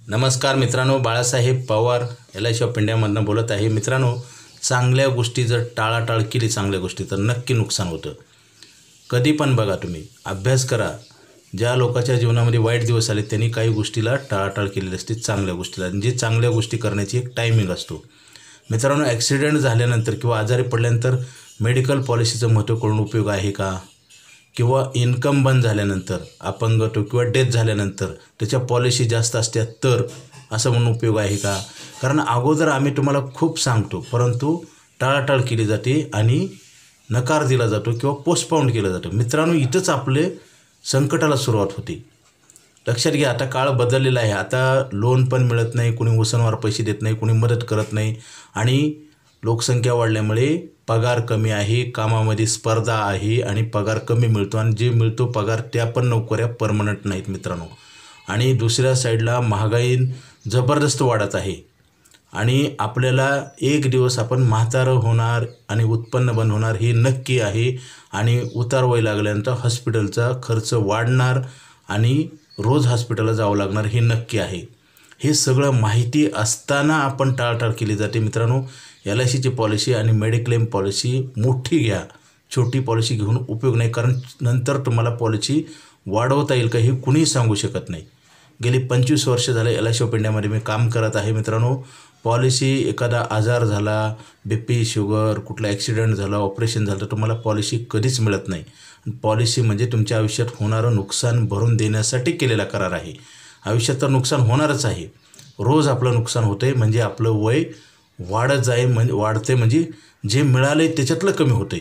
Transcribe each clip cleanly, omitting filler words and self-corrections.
नमस्कार मित्रांनो, Balasaheb Pawar LIC of इंडियामधून बोलत आहे। मित्रांनो, चांगल्या गोष्टी जर टाळाटाळ केली चांगल्या गोष्टी तर नक्की नुकसान होतं। कधी पण बघा, तुम्ही अभ्यास करा, ज्या लोकांच्या जीवनामध्ये वाईट दिवस आले त्यांनी काही गोष्टीला टाळाटाळ केलेली असते, चांगल्या गोष्टीला। जे चांगल्या गोष्टी करण्याची एक टायमिंग असतो। मित्रांनो, ॲक्सिडेंट झाल्यानंतर किंवा आजारी पडल्यानंतर मेडिकल पॉलिसीचं महत्त्व कळून उपयोग आहे का? किंवा इन्कम बंद झाल्यानंतर, अपंगत्व किंवा डेथ झाल्यानंतर त्याच्या पॉलिसी जास्त असतात तर असं म्हणून उपयोग आहे का? कारण अगोदर आम्ही तुम्हाला खूप सांगतो, परंतु टाळाटाळ केली जाते आणि नकार दिला जातो किंवा पोस्टपोन केलं जातं। मित्रांनो, इथंच आपले संकटाला सुरुवात होते। लक्षात घ्या, आता काळ बदललेला आहे। आता लोन पण मिळत नाही, कोणी उसनवार पैसे देत नाही, कोणी मदत करत नाही आणि लोकसंख्या वाढल्यामुळे पगार कमी आहे, कामामध्ये स्पर्धा आहे आणि पगार कमी मिळतो आणि जे मिळतो पगार त्या पण नोकऱ्या परमनंट नाहीत मित्रांनो। आणि दुसऱ्या साईडला महागाई जबरदस्त वाढत आहे आणि आपल्याला एक दिवस आपण म्हातारं होणार आणि उत्पन्न बंद होणार हे नक्की आहे। आणि उतार वय लागल्यानंतर हॉस्पिटलचा खर्च वाढणार आणि रोज हॉस्पिटलला जावं लागणार हे नक्की आहे। हे सगळं माहिती असताना आपण टाळाटाळ केली जाते मित्रांनो। LICची पॉलिसी आणि मेडिक्लेम पॉलिसी मोठी घ्या, छोटी पॉलिसी घेऊन उपयोग नाही, कारण नंतर तुम्हाला पॉलिसी वाढवता येईल का हे कुणीही सांगू शकत नाही। गेली 25 वर्ष झाले LIC ऑफ इंडियामध्ये मी काम करत आहे मित्रांनो। पॉलिसी एखादा आजार झाला, BP, शुगर, कुठला ॲक्सिडेंट झाला, ऑपरेशन झालं तर तुम्हाला पॉलिसी कधीच मिळत नाही। पॉलिसी म्हणजे तुमच्या आयुष्यात होणारं नुकसान भरून देण्यासाठी केलेला करार आहे। आयुष्यात तर नुकसान होणारच आहे, रोज आपलं नुकसान होतंय, म्हणजे आपलं वय वाढत जाईल, म्हणजे वाढते, म्हणजे जे मिळाले त्याच्यातलं कमी होते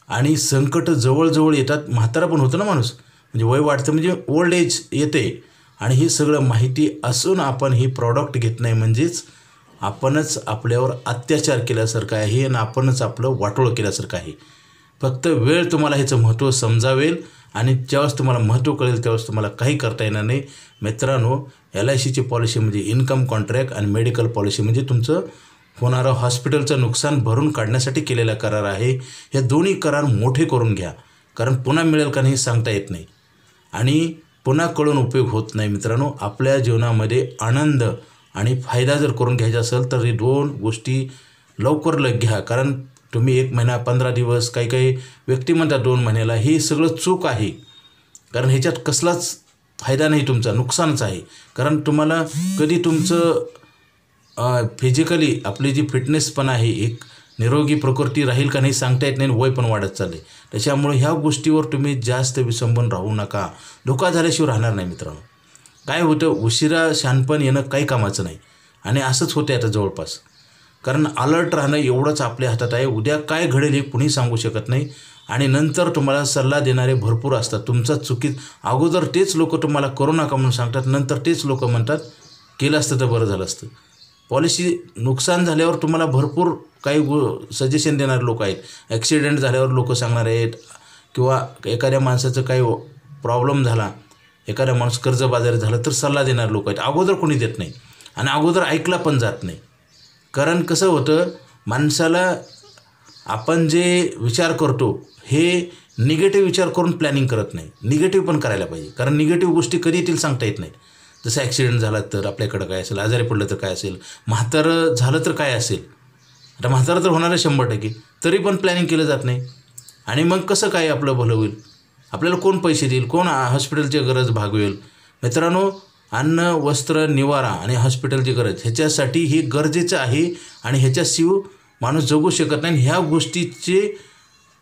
आणि संकट जवळजवळ येतात। म्हातारा पण होतं ना माणूस, म्हणजे वय वाढतं म्हणजे ओल्ड एज येते आणि हे सगळं माहिती असून आपण हे प्रॉडक्ट घेत नाही, म्हणजेच आपणच आपल्यावर अत्याचार केल्यासारखं आहे आणि आपणच आपलं वाटोळं केल्यासारखं आहे। फक्त वेळ तुम्हाला ह्याचं महत्त्व समजावेल आणि ज्यावेळेस तुम्हाला महत्त्व कळेल त्यावेळेस तुम्हाला काही करता येणार नाही मित्रांनो। LICची पॉलिसी म्हणजे इन्कम कॉन्ट्रॅक्ट आणि मेडिकल पॉलिसी म्हणजे तुमचं होणारं हॉस्पिटलचं नुकसान भरून काढण्यासाठी केलेला करार आहे। हे दोन्ही करार मोठे करून घ्या, कारण पुन्हा मिळेल का नाही सांगता येत नाही आणि पुन्हा कळून उपयोग होत नाही मित्रांनो। आपल्या जीवनामध्ये आनंद आणि फायदा जर करून घ्यायचा असेल तर हे दोन गोष्टी लवकर घ्या, कारण तुम्ही 1 महिना 15 दिवस, काही व्यक्ती म्हणतात 2 महिन्याला, हे सगळं चूक आहे। कारण ह्याच्यात कसलाच फायदा नाही, तुमचा नुकसानच आहे। कारण तुम्हाला कधी तुमचं फिजिकली आपली जी फिटनेस पण आहे, एक निरोगी प्रकृती राहील का नाही सांगता येत नाही, वय पण वाढत चालले। त्याच्यामुळे ह्या गोष्टीवर तुम्ही जास्त विसंबून राहू नका, धोका झाल्याशिवाय राहणार नाही मित्रांनो। काय होतं, उशिरा शहाणपण येणं काही कामाचं नाही आणि असंच होते आता जवळपास, कारण अलर्ट राहणं एवढंच आपल्या हातात आहे। उद्या काय घडेल हे कुणी सांगू शकत नाही आणि नंतर तुम्हाला सल्ला देणारे भरपूर असतात। तुमचा चुकीत अगोदर तेच लोक तुम्हाला करू नका म्हणून सांगतात, नंतर तेच लोक म्हणतात केलं असतं तर बरं झालं असतं। पॉलिसी नुकसान झाल्यावर तुम्हाला भरपूर काही सजेशन देणारे लोक आहेत, ॲक्सिडेंट झाल्यावर लोक सांगणार आहेत, किंवा एखाद्या माणसाचं काही प्रॉब्लेम झाला, एखादा माणूस कर्जबाजारी झालं तर सल्ला देणारे लोक आहेत। अगोदर कोणी देत नाही आणि अगोदर ऐकला पण जात नाही। कारण कसं होतं, माणसाला आपण जे विचार करतो हे निगेटिव्ह विचार करून प्लॅनिंग करत नाही, निगेटिव्ह पण करायला पाहिजे, कारण निगेटिव्ह गोष्टी कधी येतील सांगता येत नाही। जसं ॲक्सिडेंट झाला तर आपल्याकडं काय असेल, आजारी पडलं तर काय असेल, म्हातारं झालं तर काय असेल। आता म्हातारं तर होणार आहे 100%, तरी पण प्लॅनिंग केलं जात नाही आणि मग कसं काय आपलं भलं होईल, आपल्याला कोण पैसे देईल, कोण हॉस्पिटलची गरज भागवेल भागवेल। मित्रांनो, अन्न, वस्त्र, निवारा आणि हॉस्पिटलची गरज ह्याच्यासाठी हे गरजेचं आहे आणि ह्याच्याशिवाय माणूस जगू शकत नाही।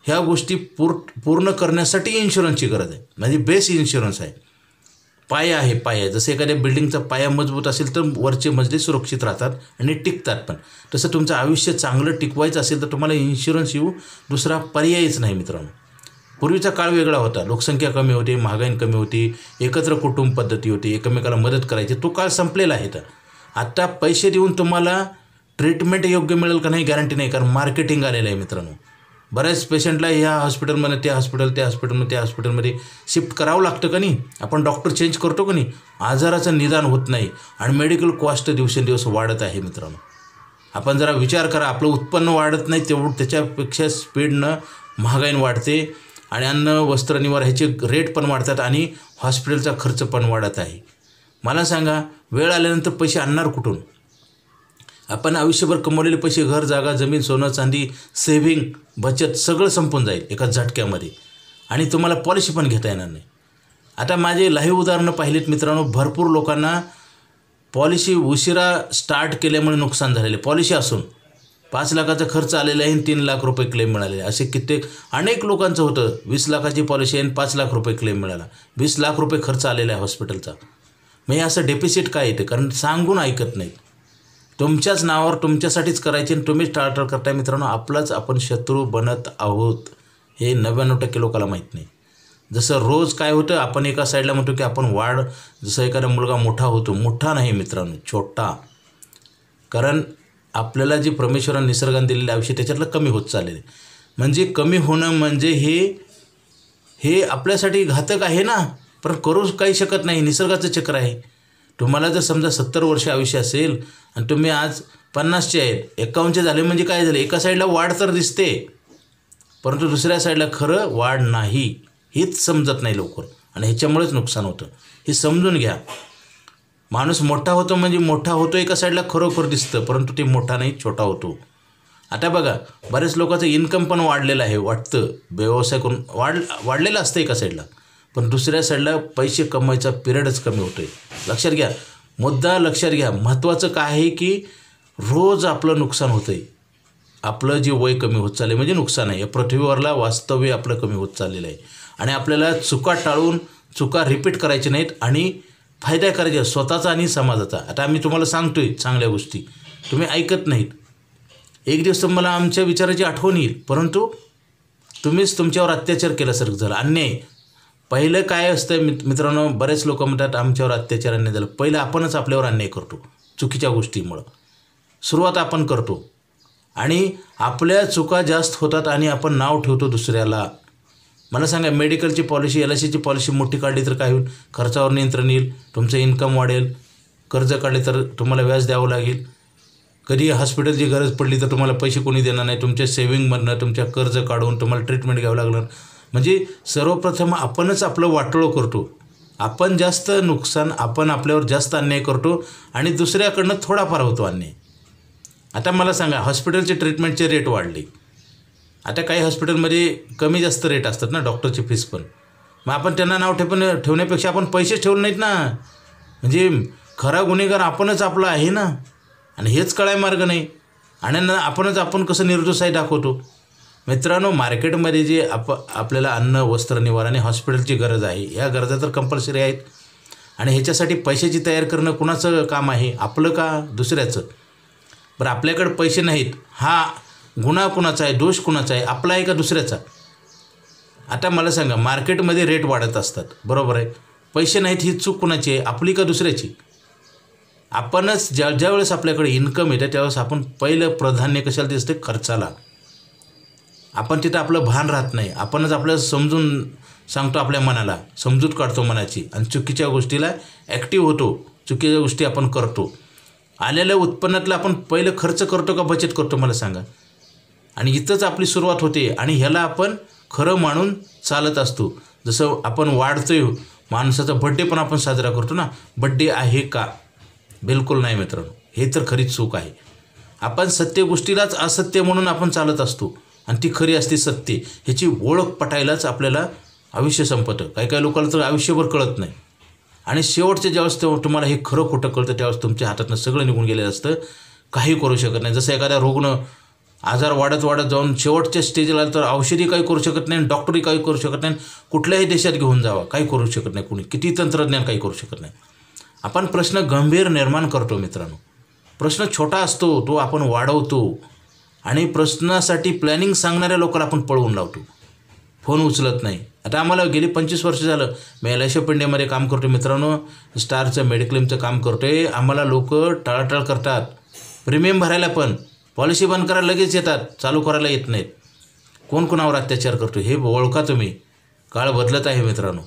ह्या गोष्टी पूर्ण करण्यासाठी इन्शुरन्सची गरज आहे, म्हणजे बेस इन्शुरन्स आहे, पाया आहे, पाया। जसं एखाद्या बिल्डिंगचा पाया मजबूत असेल तर वरचे मजले सुरक्षित राहतात आणि टिकतात पण, तसं तुमचं आयुष्य चांगलं टिकवायचं असेल तर तुम्हाला इन्शुरन्स दुसरा पर्यायच नाही मित्रांनो। पूर्वीचा काळ वेगळा होता, लोकसंख्या कमी होती, महागाई कमी होती, एकत्र कुटुंब पद्धती होती, एकमेकाला मदत करायची, तो काळ संपलेला आहे। तर आता पैसे देऊन तुम्हाला ट्रीटमेंट योग्य मिळेल का नाही गॅरंटी नाही, कारण मार्केटिंग आलेलं आहे मित्रांनो। बऱ्याच पेशंटला ह्या हॉस्पिटलमध्ये त्या हॉस्पिटलमध्ये शिफ्ट करावं लागतं का नाही, आपण डॉक्टर चेंज करतो का नाही, आजाराचं निदान होत नाही आणि मेडिकल कॉस्ट दिवसेंदिवस वाढत आहे मित्रांनो। आपण जरा विचार करा, आपलं उत्पन्न वाढत नाही तेवढं, त्याच्यापेक्षा स्पीडनं महागाई वाढते आणि अन्न, वस्त्र, निवारा ह्याचे रेट पण वाढतात आणि हॉस्पिटलचा खर्च पण वाढत आहे। मला सांगा, वेळ आल्यानंतर पैसे आणणार कुठून? आपण आयुष्यभर कमवलेले पैसे, घर, जागा, जमीन, सोनं, चांदी, सेव्हिंग, बचत सगळं संपून जाईल एका झटक्यामध्ये आणि तुम्हाला पॉलिसी पण घेता येणार नाही. आता माझे लाईव्ह उदाहरणं पाहिलीत मित्रांनो. भरपूर लोकांना पॉलिसी उशिरा स्टार्ट केल्यामुळे नुकसान झालेले. पॉलिसी असून 5 लाखाचा खर्च आलेला आहे आणि 3 लाख रुपये क्लेम मिळालेले. असे कित्येक अनेक लोकांचं होतं. 20 लाखाची पॉलिसी आहे आणि 5 लाख रुपये क्लेम मिळाला. 20 लाख रुपये खर्च आलेला आहे हॉस्पिटलचा. म्हणजे असं डेफिसिट काय येते? कारण सांगून ऐकत नाहीत. तुमच्याच नावावर तुमच्यासाठीच करायचे आणि तुम्हीच टाळाटाळ करताय. मित्रांनो, आपलाच आपण शत्रू बनत आहोत हे 99% लोकांना माहीत नाही. जसं रोज काय होतं, आपण एका साईडला म्हणतो की आपण वाढ, जसं एखादा मुलगा मोठा होतो. मोठा नाही मित्रांनो, छोटा. कारण आपल्याला जी परमेश्वराने निसर्गाने दिलेले आयुष्य त्याच्यातलं कमी होत चाललेले. म्हणजे कमी होणं म्हणजे हे आपल्यासाठी घातक आहे ना, पण करू काही शकत नाही. निसर्गाचं चक्र आहे. तुम्हाला जर समजा 70 वर्ष आयुष्य असेल आणि तुम्ही आज 50चे आहेत, 51चे झाले म्हणजे काय झाले? एका साईडला वाढ तर दिसते, परंतु दुसऱ्या साईडला खरं वाढ नाही. हेच समजत नाही लवकर आणि ह्याच्यामुळेच नुकसान होतं. हे समजून घ्या. माणूस मोठा होतो म्हणजे मोठा होतो एका साईडला खरोखर दिसतं, परंतु ते मोठा नाही, छोटा होतो. आता बघा, बरेच लोकांचं इन्कम पण वाढलेलं आहे वाटतं, व्यवसाय करून वाढलेलं असतं एका साईडला, पण दुसऱ्या साईडला पैसे कमवायचा पिरियडच कमी होतो आहे. लक्षात घ्या, मुद्दा लक्षात घ्या. महत्त्वाचं काय आहे की रोज आपलं नुकसान होतं आहे. आपलं जे वय कमी होत चाललं आहे म्हणजे नुकसान आहे. या पृथ्वीवरला वास्तव्य आपलं कमी होत चाललेलं आहे आणि आपल्याला चुका टाळून चुका रिपीट करायच्या नाहीत आणि फायदा करायचा स्वतःचा आणि समाजाचा. आता आम्ही तुम्हाला सांगतो आहे चांगल्या गोष्टी, तुम्ही ऐकत नाहीत. एक दिवस तुम्हाला आमच्या विचाराची आठवण येईल, परंतु तुम्हीच तुमच्यावर अत्याचार केल्यासारखं झालं, अन्याय. पहिलं काय असतं मित्रांनो, बरेच लोक म्हणतात आमच्यावर अत्याचार अन्याय झालं. पहिलं आपणच आपल्यावर अन्याय करतो चुकीच्या गोष्टीमुळं. सुरुवात आपण करतो आणि आपल्या चुका जास्त होतात आणि आपण नाव ठेवतो दुसऱ्याला. मला सांगा, मेडिकलची पॉलिसी, LICची पॉलिसी मोठी काढली तर काय होईल? खर्चावर नियंत्रण येईल, तुमचं इन्कम वाढेल. कर्ज काढले तर तुम्हाला व्याज द्यावं लागेल. कधी हॉस्पिटलची गरज पडली तर तुम्हाला पैसे कोणी देणार नाही. तुमच्या सेव्हिंगमधनं तुमच्या कर्ज काढून तुम्हाला ट्रीटमेंट घ्यावं लागणार. म्हणजे सर्वप्रथम आपणच आपलं वाटोळं करतो. आपण जास्त नुकसान, आपण आपल्यावर जास्त अन्याय करतो आणि दुसऱ्याकडनं थोडाफार होतो अन्याय. आता मला सांगा, हॉस्पिटलचे ट्रीटमेंटचे रेट वाढले. आता काही हॉस्पिटलमध्ये कमी जास्त रेट असतात ना, डॉक्टरची फीस पण. मग आपण त्यांना नाव ठेवण्यापेक्षा आपण पैसेच ठेवले नाहीत ना. म्हणजे खरा गुन्हेगार आपणच आपला आहे ना, आणि हेच कळाय मार्ग नाही. आणि आपण कसं निर्दोषाही दाखवतो. मित्रांनो, मार्केटमध्ये जे आपल्याला अन्न, वस्त्र, निवारा आणि हॉस्पिटलची गरज आहे, ह्या गरजा तर कंपल्सरी आहेत. आणि ह्याच्यासाठी पैशाची तयार करणं कुणाचं काम आहे? आपलं का दुसऱ्याचं? बरं, आपल्याकडे पैसे नाहीत, हा गुन्हा कुणाचा आहे? दोष कुणाचा आहे? आपला आहे का दुसऱ्याचा? आता मला सांगा, मार्केटमध्ये रेट वाढत असतात, बरोबर आहे. पैसे नाहीत, ही चूक कुणाची आहे? आपली का दुसऱ्याची? आपणच ज्या वेळेस आपल्याकडे इन्कम येतं त्यावेळेस आपण पहिलं प्राधान्य कशाला दिसते? खर्चाला. आपण तिथं आपलं भान राहत नाही. आपणच आपल्याला समजून सांगतो, आपल्या मनाला समजूत काढतो मनाची, आणि चुकीच्या गोष्टीला ॲक्टिव्ह होतो. चुकीच्या गोष्टी आपण करतो. आलेल्या उत्पन्नातलं आपण पहिलं खर्च करतो का बचत करतो? मला सांगा. आणि इथंच आपली सुरुवात होते आणि ह्याला आपण खरं मानून चालत असतो. जसं आपण वाढतोय, माणसाचा बड्डे पण आपण साजरा करतो ना, बड्डे आहे का? बिलकुल नाही मित्रांनो, हे तर खरीच चूक आहे. आपण सत्य गोष्टीलाच असत्य म्हणून आपण चालत असतो आणि ती खरी असते सत्य. ह्याची ओळख पटायलाच आपल्याला आयुष्य संपतं. काही लोकांना तर आयुष्यभर कळत नाही. आणि शेवटच्या ज्यावेळेस तुम्हाला हे खरं खोटं कळतं त्यावेळेस तुमच्या हातातनं सगळं निघून गेलेलं असतं. काही करू शकत नाही. जसं एखादा रुग्ण आजार वाढत जाऊन शेवटच्या स्टेजला तर औषधी काही करू शकत नाही, डॉक्टरही काही करू शकत नाही. कुठल्याही देशात घेऊन जावा, काही करू शकत नाही कुणी. किती तंत्रज्ञान काही करू शकत नाही. आपण प्रश्न गंभीर निर्माण करतो मित्रांनो. प्रश्न छोटा असतो, तो आपण वाढवतो आणि प्रश्नासाठी प्लॅनिंग सांगणाऱ्या लोकांना आपण पळवून लावतो. फोन उचलत नाही. आता आम्हाला गेली 25 वर्ष झालं मी LIC ऑफ इंडियामध्ये काम करतो मित्रांनो. स्टारचं मेडिक्लेमचं काम करतो आहे. आम्हाला लोक टाळाटाळ करतात. प्रीमियम भरायला पण, पॉलिसी बंद करायला लगेच येतात, चालू करायला येत नाहीत. कोण कोणावर अत्याचार करतो हे ओळखा तुम्ही. काळ बदलत आहे मित्रांनो.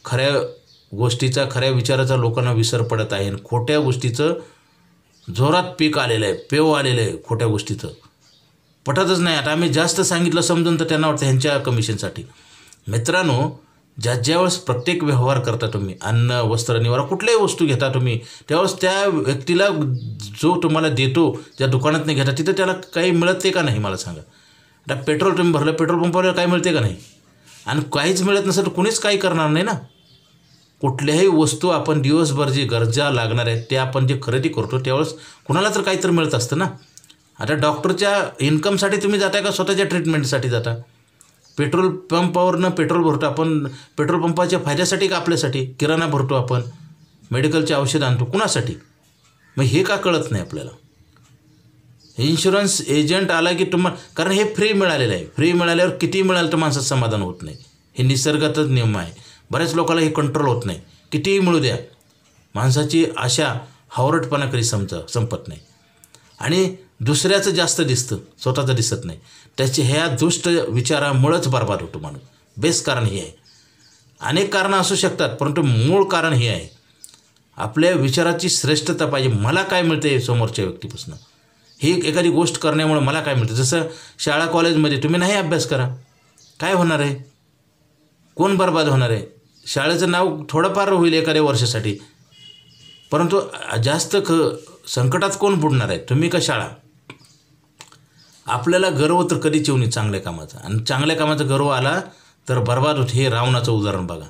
खऱ्या गोष्टीचा, खऱ्या विचाराचा लोकांना विसर पडत आहे आणि खोट्या गोष्टीचं जोरात पीक आलेलं आहे, पेव आलेलं आहे. खोट्या गोष्टीचं पटतच नाही. आता आम्ही जास्त सांगितलं समजून तर त्यांना वाटतं ह्यांच्या कमिशनसाठी. मित्रांनो, ज्यावेळेस प्रत्येक व्यवहार करता तुम्ही, अन्न वस्त्र निवारा कुठल्याही वस्तू घेता तुम्ही, त्यावेळेस त्या व्यक्तीला जो तुम्हाला देतो, ज्या दुकानात नाही घेता, तिथं त्याला काही मिळते का नाही मला सांगा. आता पेट्रोल तुम्ही भरलं, पेट्रोल पंपावर काही मिळते का नाही, आणि काहीच मिळत नसेल तर कुणीच काही करणार नाही ना. कुठल्याही वस्तू आपण दिवसभर जी गरजा लागणार आहेत ते आपण जे खरेदी करतो त्यावेळेस कुणाला तर काहीतरी मिळत असतं ना. आता डॉक्टरच्या इन्कमसाठी तुम्ही जाता का स्वतःच्या ट्रीटमेंटसाठी जाता? पेट्रोल पंपावरनं पेट्रोल भरतो आपण, पेट्रोल पंपाच्या फायद्यासाठी का आपल्यासाठी? किराणा भरतो आपण, मेडिकलचे औषध आणतो, कुणासाठी? मग हे का कळत नाही आपल्याला? इन्शुरन्स एजंट आला की तुम्हाला, कारण हे फ्री मिळालेलं आहे, फ्री मिळाल्यावर किती मिळालं तर माणसाचं समाधान होत नाही. हे निसर्गातच नियम आहे. बऱ्याच लोकांना हे कंट्रोल होत नाही. कितीही मिळू द्या, माणसाची आशा हावरटपणा कधी संपत नाही, आणि दुसऱ्याचं जास्त दिसतं, स्वतःचं दिसत नाही. त्याचे ह्या दुष्ट विचारामुळंच बरबाद होतो माणूस. बेस्ट कारण हे आहे. अनेक कारणं असू शकतात, परंतु मूळ कारण हे आहे, आपल्या विचाराची श्रेष्ठता पाहिजे. मला काय मिळते समोरच्या व्यक्तीपासून, ही एखादी गोष्ट करण्यामुळे मला काय मिळतं. जसं शाळा कॉलेजमध्ये तुम्ही नाही अभ्यास करा, काय होणार आहे? कोण बरबाद होणार आहे? शाळेचं नाव थोडंफार होईल एखाद्या वर्षासाठी, परंतु जास्त संकटात कोण बुडणार आहे, तुम्ही का शाळा? आपल्याला गर्व तर कधीच येऊ नये चांगल्या कामाचा, आणि चांगल्या कामाचा गर्व आला तर बरबाद होत. हे रावणाचं उदाहरण बघा.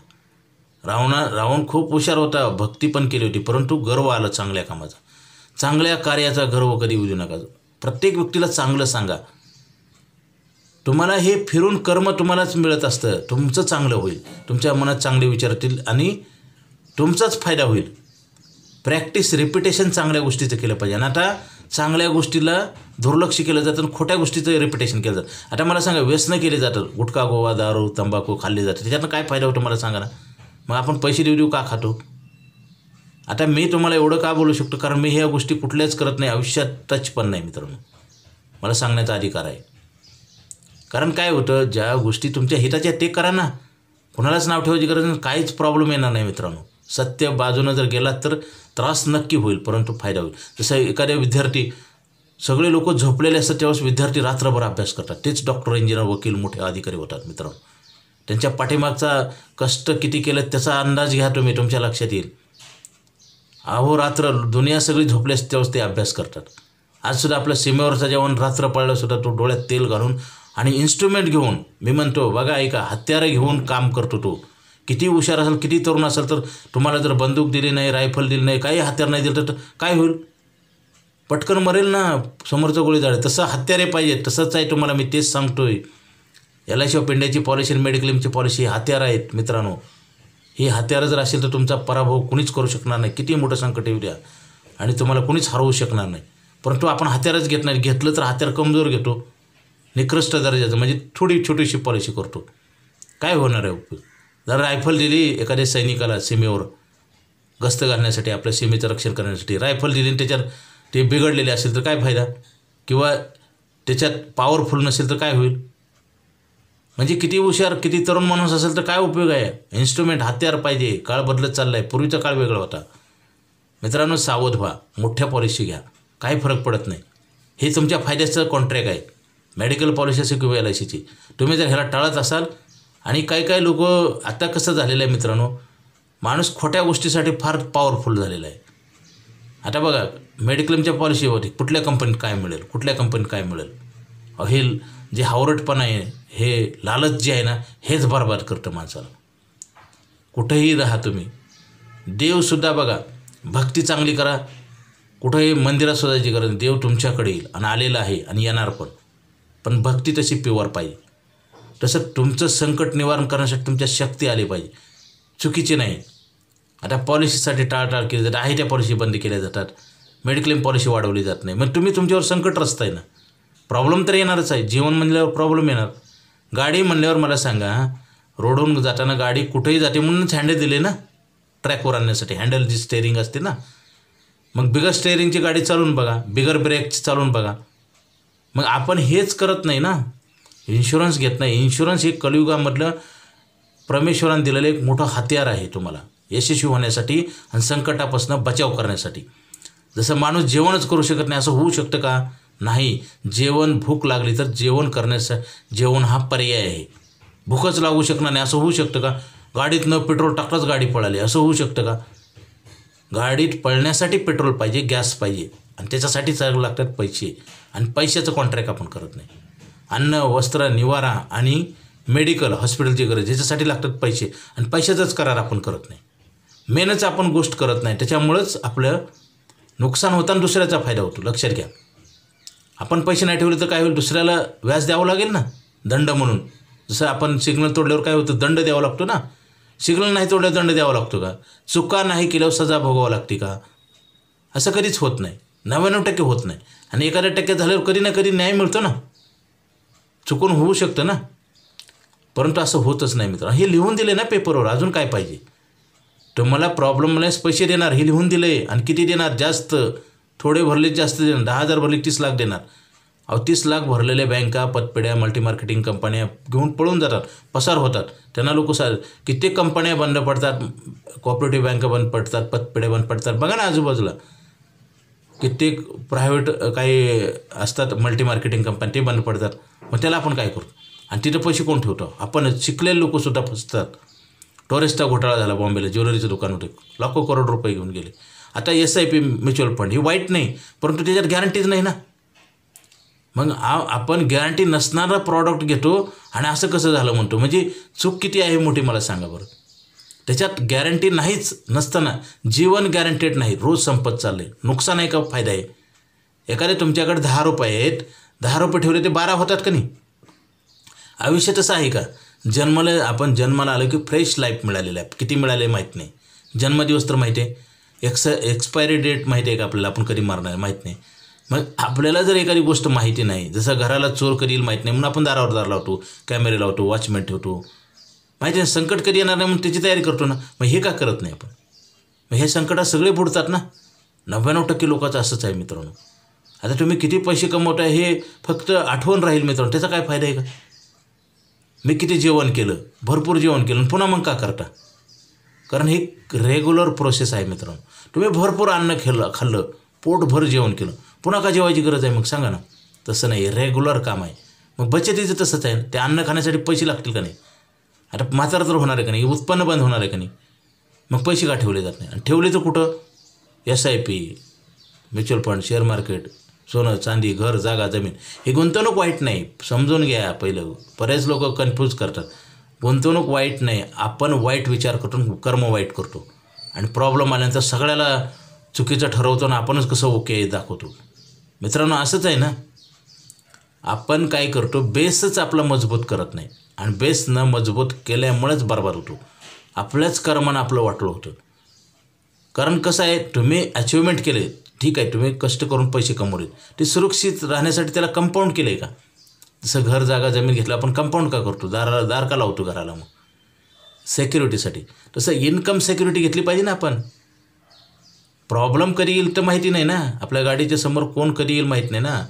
रावण खूप हुशार होता, भक्ती पण केली होती, परंतु गर्व आलं चांगल्या कामाचा. चांगल्या कार्याचा गर्व कधी होऊ नका. प्रत्येक व्यक्तीला चांगलं सांगा. तुम्हाला हे फिरून कर्म तुम्हालाच मिळत असतं. तुमचं चांगलं होईल, तुमच्या मनात चांगले विचार येतील आणि तुमचाच फायदा होईल. प्रॅक्टिस रिपिटेशन चांगल्या गोष्टीचं केलं पाहिजे. आणि आता चांगल्या गोष्टीला दुर्लक्ष केलं जातं आणि खोट्या गोष्टीचं रिपिटेशन केलं जातं. आता मला सांगा, व्यसनं केली जातं, गुटखा गोवा दारू तंबाखू खाल्ली जाते, त्याच्यातनं काय फायदा होतो मला सांगा ना. मग आपण पैसे देऊ का खातो? आता मी तुम्हाला एवढं का बोलू शकतो, कारण मी ह्या गोष्टी कुठल्याच करत नाही, आयुष्यात टच पण नाही मित्रांनो. मला सांगण्याचा अधिकार आहे. कारण काय होतं, ज्या गोष्टी तुमच्या हिताच्या ते करा ना, कोणालाच नाव ठेवायची गरज नाही, काहीच प्रॉब्लेम येणार नाही मित्रांनो. सत्य बाजूनं जर गेलात तर त्रास नक्की होईल, परंतु फायदा होईल. जसं एखाद्या विद्यार्थी, सगळे लोक झोपलेले असतात त्यावेळेस विद्यार्थी रात्रभर अभ्यास करतात, तेच डॉक्टर, इंजिनियर, वकील, मोठे अधिकारी होतात मित्रांनो. त्यांच्या पाठीमागचा कष्ट किती केलं त्याचा अंदाज घ्या तुम्ही, तुमच्या लक्षात येईल. अहोरात्र दुनिया सगळी झोपली असते त्यावेळेस ते अभ्यास करतात. आजसुद्धा आपल्या सीमेवरचा जवान रात्र पडलं सुद्धा तो डोळ्यात तेल घालून आणि इन्स्ट्रुमेंट घेऊन, मी म्हणतो बघा ऐका, हत्यारं घेऊन काम करतो तो. किती हुशार असेल, किती तरुण असेल, तर तुम्हाला जर बंदूक दिली नाही, रायफल दिली नाही, काही हत्यार नाही दिलं तर काय होईल? पटकन मरेल ना, समोरचं गोळी जाळे. तसं हत्यारे पाहिजे. तसंच आहे तुम्हाला मी तेच सांगतोय. LIC ऑफ इंडियाची पॉलिसी आणि मेडिक्लेमची पॉलिसी हत्यार आहेत मित्रांनो. ही हत्यारं जर असेल तर तुमचा पराभव कुणीच करू शकणार नाही. किती मोठं संकट येऊ द्या आणि तुम्हाला कुणीच हरवू शकणार नाही. परंतु आपण हत्यारच घेत नाही. घेतलं तर हत्यार कमजोर घेतो, निकृष्ट दर्जाचं, म्हणजे थोडी छोटीशी पॉलिसी करतो. काय होणार आहे उपयोग? जर रायफल दिली एखाद्या सैनिकाला सीमेवर गस्त घालण्यासाठी, आपल्या सीमेचं रक्षण करण्यासाठी रायफल दिली आणि त्याच्यात ते बिघडलेले असेल तर काय फायदा? किंवा त्याच्यात पॉवरफुल नसेल तर काय होईल? म्हणजे किती हुशार, किती तरुण माणूस असेल तर काय उपयोग आहे? इन्स्ट्रुमेंट, हत्यार पाहिजे. काळ बदलत चालला आहे. पूर्वीचा काळ वेगळा होता मित्रांनो. सावध व्हा, मोठ्या पॉलिसी घ्या, काही फरक पडत नाही. हे तुमच्या फायद्याचं कॉन्ट्रॅक्ट आहे. मेडिकल पॉलिसी असेल किंवा LICची, तुम्ही जर ह्याला टाळत असाल, आणि काही लोक, आता कसं झालेलं आहे मित्रांनो, माणूस खोट्या गोष्टीसाठी फार पॉवरफुल झालेला आहे. आता बघा, मेडिक्लेमच्या पॉलिसीवरती कुठल्या कंपनीत काय मिळेल, कुठल्या कंपनीत काय मिळेल, हे जे हावरटपणा आहे, हे लालच जे आहे ना, हेच बरबाद करतं माणसाला. कुठंही राहा तुम्ही. देवसुद्धा बघा, भक्ती चांगली करा, कुठंही मंदिरात शोधायची गरज नाही. देव तुमच्याकडे येईल आणि आलेला आहे आणि येणार पण भक्ती तशी प्युअर पाहिजे. तसं तुमचं संकट निवारण करण्यासाठी तुमच्या शक्ती आली पाहिजे, चुकीची नाही. आता पॉलिसीसाठी टाळटाळ केली जाते, आहे त्या पॉलिसी बंद केल्या जातात, मेडिक्लेम पॉलिसी वाढवली जात नाही. मग तुम्ही तुमच्यावर संकट रचताय ना, प्रॉब्लेम तर येणारच आहे. जीवन म्हणल्यावर प्रॉब्लेम येणार. गाडी म्हणल्यावर मला सांगा, रोडवरून जाताना गाडी कुठेही जाते म्हणूनच हँडल दिले ना, ट्रॅकवर आणण्यासाठी. हँडल जी स्टेअरिंग असते ना, मग बिगर स्टेअरिंगची गाडी चालवून बघा, बिगर ब्रेकची चालवून बघा. मग आपण हेच करत नाही ना, इन्शुरन्स घेत नाही. इन्शुरन्स हे कलियुगामधलं परमेश्वराने दिलेलं एक मोठं हत्यार आहे तुम्हाला यशस्वी होण्यासाठी आणि संकटापासून बचाव करण्यासाठी. जसं माणूस जेवणच करू शकत नाही असं होऊ शकतं का? नाही. जेवण, भूक लागली तर जेवण करण्यासाठी जेवण हा पर्याय आहे. भूकच लागू शकणार नाही असं होऊ शकतं का? गाडीत न पेट्रोल टाकताच गाडी पळाली, असं होऊ शकतं का? गाडीत पळण्यासाठी पेट्रोल पाहिजे, गॅस पाहिजे, आणि त्याच्यासाठी चालू लागतात पैसे, आणि पैशाचं कॉन्ट्रॅक्ट आपण करत नाही. अन्न, वस्त्र, निवारा आणि मेडिकल हॉस्पिटलची गरज याच्यासाठी लागतात पैसे, आणि पैशाचाच करार आपण करत नाही. मेनच आपण गोष्ट करत नाही, त्याच्यामुळंच आपलं नुकसान होताना दुसऱ्याचा फायदा होतो. लक्षात घ्या. आपण पैसे नाही ठेवले तर काय होईल? दुसऱ्याला व्याज द्यावं लागेल ना, दंड म्हणून. जसं आपण सिग्नल तोडल्यावर काय होतं? दंड द्यावा लागतो ना. सिग्नल नाही तोडल्यावर दंड द्यावा लागतो का? चुका नाही केल्यावर सजा भोगावं लागते का? असं कधीच होत नाही. 99% होत नाही. आणि एखाद्या टक्के झाल्यावर कधी ना कधी न्याय मिळतो ना. चुकून होऊ शकतं ना, परंतु असं होतच नाही मित्रांनो. हे लिहून दिले ना पेपरवर, अजून काय पाहिजे? तुम्हाला प्रॉब्लेम मलाच पैसे देणार हे लिहून दिले, आणि किती देणार? जास्त. थोडे भरले जास्त देणार. 10,000 भरले 30 लाख देणार. अहो 30 लाख भरलेल्या बँका, पतपेढ्या, मल्टी मार्केटिंग कंपन्या घेऊन पळून जातात, पसार होतात. त्यांना लोक कित्येक कंपन्या बंद पडतात, कोऑपरेटिव्ह बँका बंद पडतात, पतपेढ्या बंद पडतात. बघा ना आजूबाजूला कित्येक प्रायव्हेट काही असतात मल्टी मार्केटिंग कंपन्या, ते बंद पडतात. मग त्याला आपण काय करतो? आणि तिथं पैसे कोण ठेवतो? आपण. शिकलेले लोकसुद्धा फसतात. टोरेस्टा घोटाळा झाला बॉम्बेला, ज्वेलरीचं दुकान होतं, लाखो करोड रुपये घेऊन गेले. आता SIP म्युच्युअल फंड ही वाईट नाही, परंतु त्याच्यात गॅरंटीज नाही ना. मग आपण गॅरंटी नसणारा प्रॉडक्ट घेतो आणि असं कसं झालं म्हणतो. म्हणजे चूक किती आहे मोठी मला सांगा बरं. त्याच्यात गॅरंटी नाहीच नसताना जीवन गॅरंटेड नाही, रोज संपत चालले. नुकसान आहे का फायदा आहे? एखादे तुमच्याकडे 10 रुपये आहेत, 10 रुपये ठेवले ते 12 होतात का नाही? आयुष्य तसं आहे का? आपण जन्माला आलं की फ्रेश लाईफ मिळालेलं आहे. किती मिळाले माहीत नाही. जन्मदिवस तर माहिती आहे, एक्सपायरी डेट माहिती आहे का आपल्याला? आपण कधी मारणार माहीत नाही. मग आपल्याला जर एखादी गोष्ट माहिती नाही, जसं घराला चोर कधी येईल माहीत नाही म्हणून आपण दारावर दार लावतो, कॅमेरे लावतो, वॉचमॅन ठेवतो. माहिती आहे संकट कधी येणार नाही म्हणून त्याची तयारी करतो ना. मग हे का करत नाही आपण? मग हे संकटात सगळे बुडतात ना. 99% लोकांचं असंच आहे मित्रांनो. आता तुम्ही किती पैसे कमवताय हे फक्त आठवण राहील मित्रांनो, त्याचा काय फायदा आहे का? मी किती जेवण केलं, भरपूर जेवण केलं, पुन्हा मग का करता? कारण ही रेग्युलर प्रोसेस आहे मित्रांनो. तुम्ही भरपूर अन्न खाल्लं, पोटभर जेवण केलं, पुन्हा का जेवायची गरज आहे? मग सांगा ना. तसं नाही, रेग्युलर काम आहे. मग बचतीचं तसंच आहे. ते अन्न खाण्यासाठी पैसे लागतील का नाही? आता म्हातारा तर होणार आहे का नाही? उत्पन्न बंद होणार आहे का नाही? मग पैसे का ठेवले जात नाही? आणि ठेवले तर कुठं? SIP, mutual fund, share market, सोनं, चांदी, घर, जागा, जमीन. ही गुंतवणूक वाईट नाही, समजून घ्या पहिलं. बरेच लोक कन्फ्यूज करतात. गुंतवणूक वाईट नाही, आपण वाईट विचार करतो, कर्म वाईट करतो, आणि प्रॉब्लेम आल्यानंतर सगळ्याला चुकीचं ठरवतो ना आपणच कसं ओके दाखवतो. मित्रांनो असंच आहे ना. आपण काय करतो? बेसच आपला मजबूत करत नाही, आणि बेस न मजबूत केल्यामुळेच बरबाद होतो. आपल्याच कर्मानं आपलं वाटलं होतं. कारण कसं आहे, तुम्ही अचिव्हमेंट केले, ठीक आहे, तुम्ही कष्ट करून पैसे कमवले, ते सुरक्षित राहण्यासाठी त्याला कंपाऊंड केलं आहे का? जसं घर, जागा, जमीन घेतलं आपण, कंपाऊंड का करतो? दार का लावतो घराला? मग सेक्युरिटीसाठी. तसं इन्कम सिक्युरिटी घेतली पाहिजे ना आपण. प्रॉब्लेम कधी येईल तर माहिती नाही ना. आपल्या गाडीच्या समोर कोण कधी येईल माहीत नाही ना.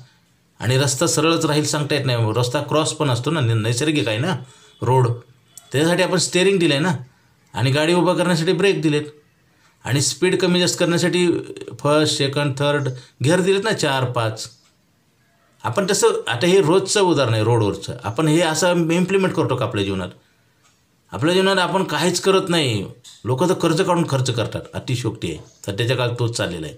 आणि रस्ता सरळच राहील सांगता येत नाही. रस्ता क्रॉस पण असतो ना, नैसर्गिक आहे ना रोड. त्याच्यासाठी आपण स्टेअरिंग दिलं आहे ना, आणि गाडी उभं करण्यासाठी ब्रेक दिलेत, आणि स्पीड कमी जास्त करण्यासाठी फर्स्ट, सेकंड, थर्ड गिअर दिलेत ना, 4, 5. आपण तसं, आता हे रोजचं उदाहरण आहे रोडवरचं, आपण हे असं इम्प्लिमेंट करतो का आपल्या जीवनात? आपल्या जीवनात आपण काहीच करत नाही. लोक तर कर्ज काढून खर्च करतात. अतिशयोक्ती आहे, सध्याच्या काळात तोच चाललेला आहे.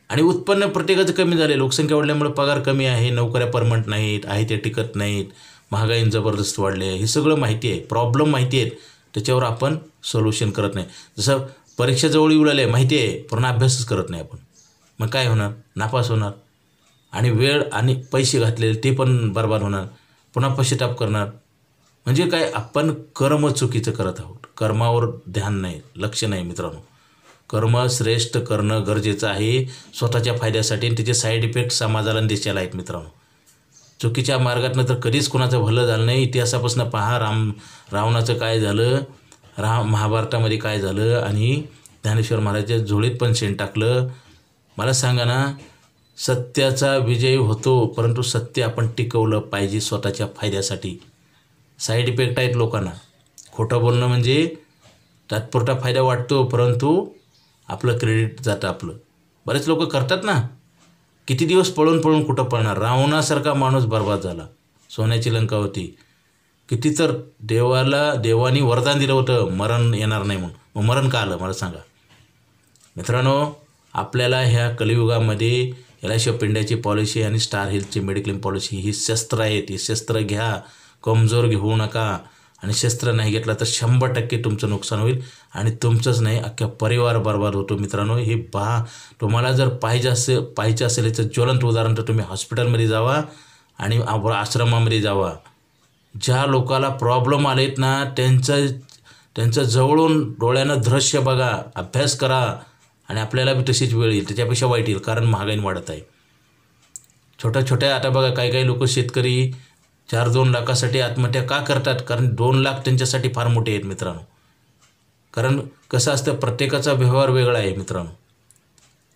आणि उत्पन्न प्रत्येकाचं कमी झाले. लोकसंख्या वाढल्यामुळे पगार कमी आहे, नोकऱ्या परमनंट नाहीत, आहे ते टिकत नाहीत, महागाई जबरदस्त वाढले. हे सगळं माहिती आहे, प्रॉब्लेम माहिती आहेत, त्याच्यावर आपण सोल्युशन करत नाही. जसं परीक्षा जवळ येऊ लागले माहिती आहे, पूर्ण अभ्यासच करत नाही आपण. मग काय होणार? नापास होणार, आणि वेळ आणि पैसे घातलेले ते पण बर्बाद होणार, पुन्हा पश्चाताप करणार. म्हणजे काय? आपण कर्म चुकीचं करत आहोत. कर्मावर ध्यान नाही, लक्ष नाही मित्रांनो. कर्म श्रेष्ठ करणं गरजेचं आहे स्वतःच्या फायद्यासाठी, आणि त्याचे साईड इफेक्ट समाजाला आणि देशाला आहेत मित्रांनो. चुकीच्या मार्गातनं तर कधीच कोणाचं भलं झालं नाही. इतिहासापासून पहा, रावणाचं काय झालं, महाभारतामध्ये काय झालं, आणि ज्ञानेश्वर महाराजांच्या झोळीत पण शेण टाकलं. मला सांगा ना, सत्याचा विजय होतो, परंतु सत्य आपण टिकवलं पाहिजे स्वतःच्या फायद्यासाठी. साईड इफेक्ट आहेत लोकांना. खोटं बोलणं म्हणजे तात्पुरता फायदा वाटतो, परंतु आपलं क्रेडिट जातं आपलं. बरेच लोक करतात ना. किती दिवस पळून पळून कुठं पळणार? रावणासारखा माणूस बर्बाद झाला. सोन्याची लंका होती, किती तर देवानी वरदान दिलं होतं मरण येणार नाही म्हणून, मग मरण का आलं मला सांगा. मित्रांनो, आपल्याला ह्या कलियुगामध्ये LIC ऑफ इंडियाची पॉलिसी आणि स्टार हेल्थची मेडिक्लेम पॉलिसी ही शस्त्र आहेत. ही शस्त्र घ्या, कमजोर घेऊ नका. आणि शस्त्र नाही घेतला तर 100% तुमचं नुकसान होईल आणि तुमचंच नाही अख्ख्या परिवार बर्बाद होतो. मित्रांनो, हे पहा, तुम्हाला जर पाहिजे असेल याचं ज्वलंत उदाहरण तर तुम्ही हॉस्पिटलमध्ये जावा आणि आश्रमामध्ये जावा. ज्या लोकाला प्रॉब्लेम आलेत ना त्यांचं जवळून डोळ्यानं दृश्य बघा, अभ्यास करा आणि आपल्याला बी तशीच वेळ येईल, त्याच्यापेक्षा वाईट येईल, कारण महागाई वाढत आहे. छोट्या आता बघा काही लोक शेतकरी 4-2 लाखासाठी आत्महत्या का करतात, कारण 2 लाख त्यांच्यासाठी फार मोठे आहेत मित्रांनो. कारण कसं असतं, प्रत्येकाचा व्यवहार वेगळा आहे मित्रांनो.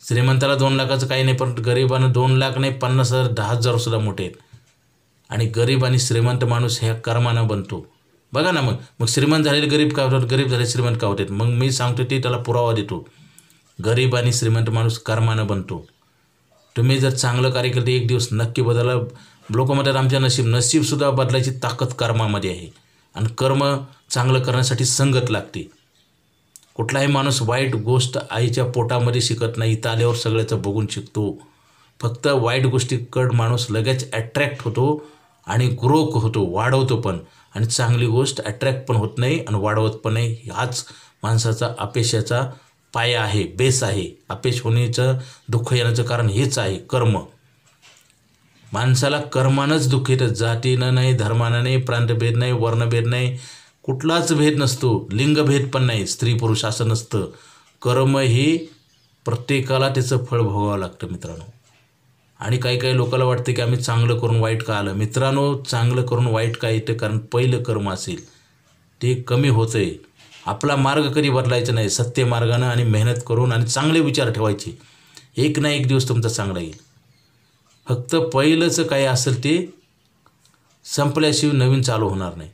श्रीमंताला 2 लाखाचं काही नाही, पण गरिबांना 2 लाख नाही 50,000 10,000 सुद्धा मोठे आहेत. आणि गरीब आणि श्रीमंत माणूस ह्या कर्मानं बनतो. बघा ना, मग श्रीमंत झालेले गरीब का होतात, गरीब झाले श्रीमंत का होतात. मग मी सांगतो ते त्याला पुरावा देतो. गरीब आणि श्रीमंत माणूस कर्मानं बनतो. तुम्ही जर चांगलं कार्य केलं तर एक दिवस नक्की बदला. लोक म्हणतात आमच्या नशीबसुद्धा बदलायची ताकद कर्मामध्ये आहे. आणि कर्म चांगलं करण्यासाठी संगत लागते. कुठलाही माणूस वाईट गोष्ट आईच्या पोटामध्ये शिकत नाही, इथं आल्यावर सगळ्याचं बघून शिकतो. फक्त वाईट गोष्टीकडं माणूस लगेच अट्रॅक्ट होतो आणि ग्रो होतो, वाढवतो पण. आणि चांगली गोष्ट अट्रॅक्ट पण होत नाही आणि वाढवत पण नाही. हाच माणसाचा अपयशाचा पाया आहे, बेस आहे. अपयश होण्याचं, दुःख येण्याचं कारण हेच आहे, कर्म. माणसाला कर्मानंच दुःख येतं. जातीनं नाही, धर्मानं नाही, प्रांतभेद नाही, वर्णभेद नाही, कुठलाच भेद नसतो. लिंगभेद पण नाही, स्त्री पुरुष असं नसतं. कर्म हे प्रत्येकाला त्याचं फळ भोगावं लागतं मित्रांनो. आणि काही लोकांना वाटतं की आम्ही चांगलं करून वाईट का आलं. मित्रांनो, चांगलं करून वाईट का येतं, कारण पहिलं कर्म असेल ते कमी होतं आहे. आपला मार्ग कधी बदलायचा नाही, सत्य मार्गानं आणि मेहनत करून आणि चांगले विचार ठेवायचे. एक ना एक दिवस तुमचा चांगला येईल. फक्त पहिलंच काय असेल ते संपल्याशिवाय नवीन चालू होणार नाही.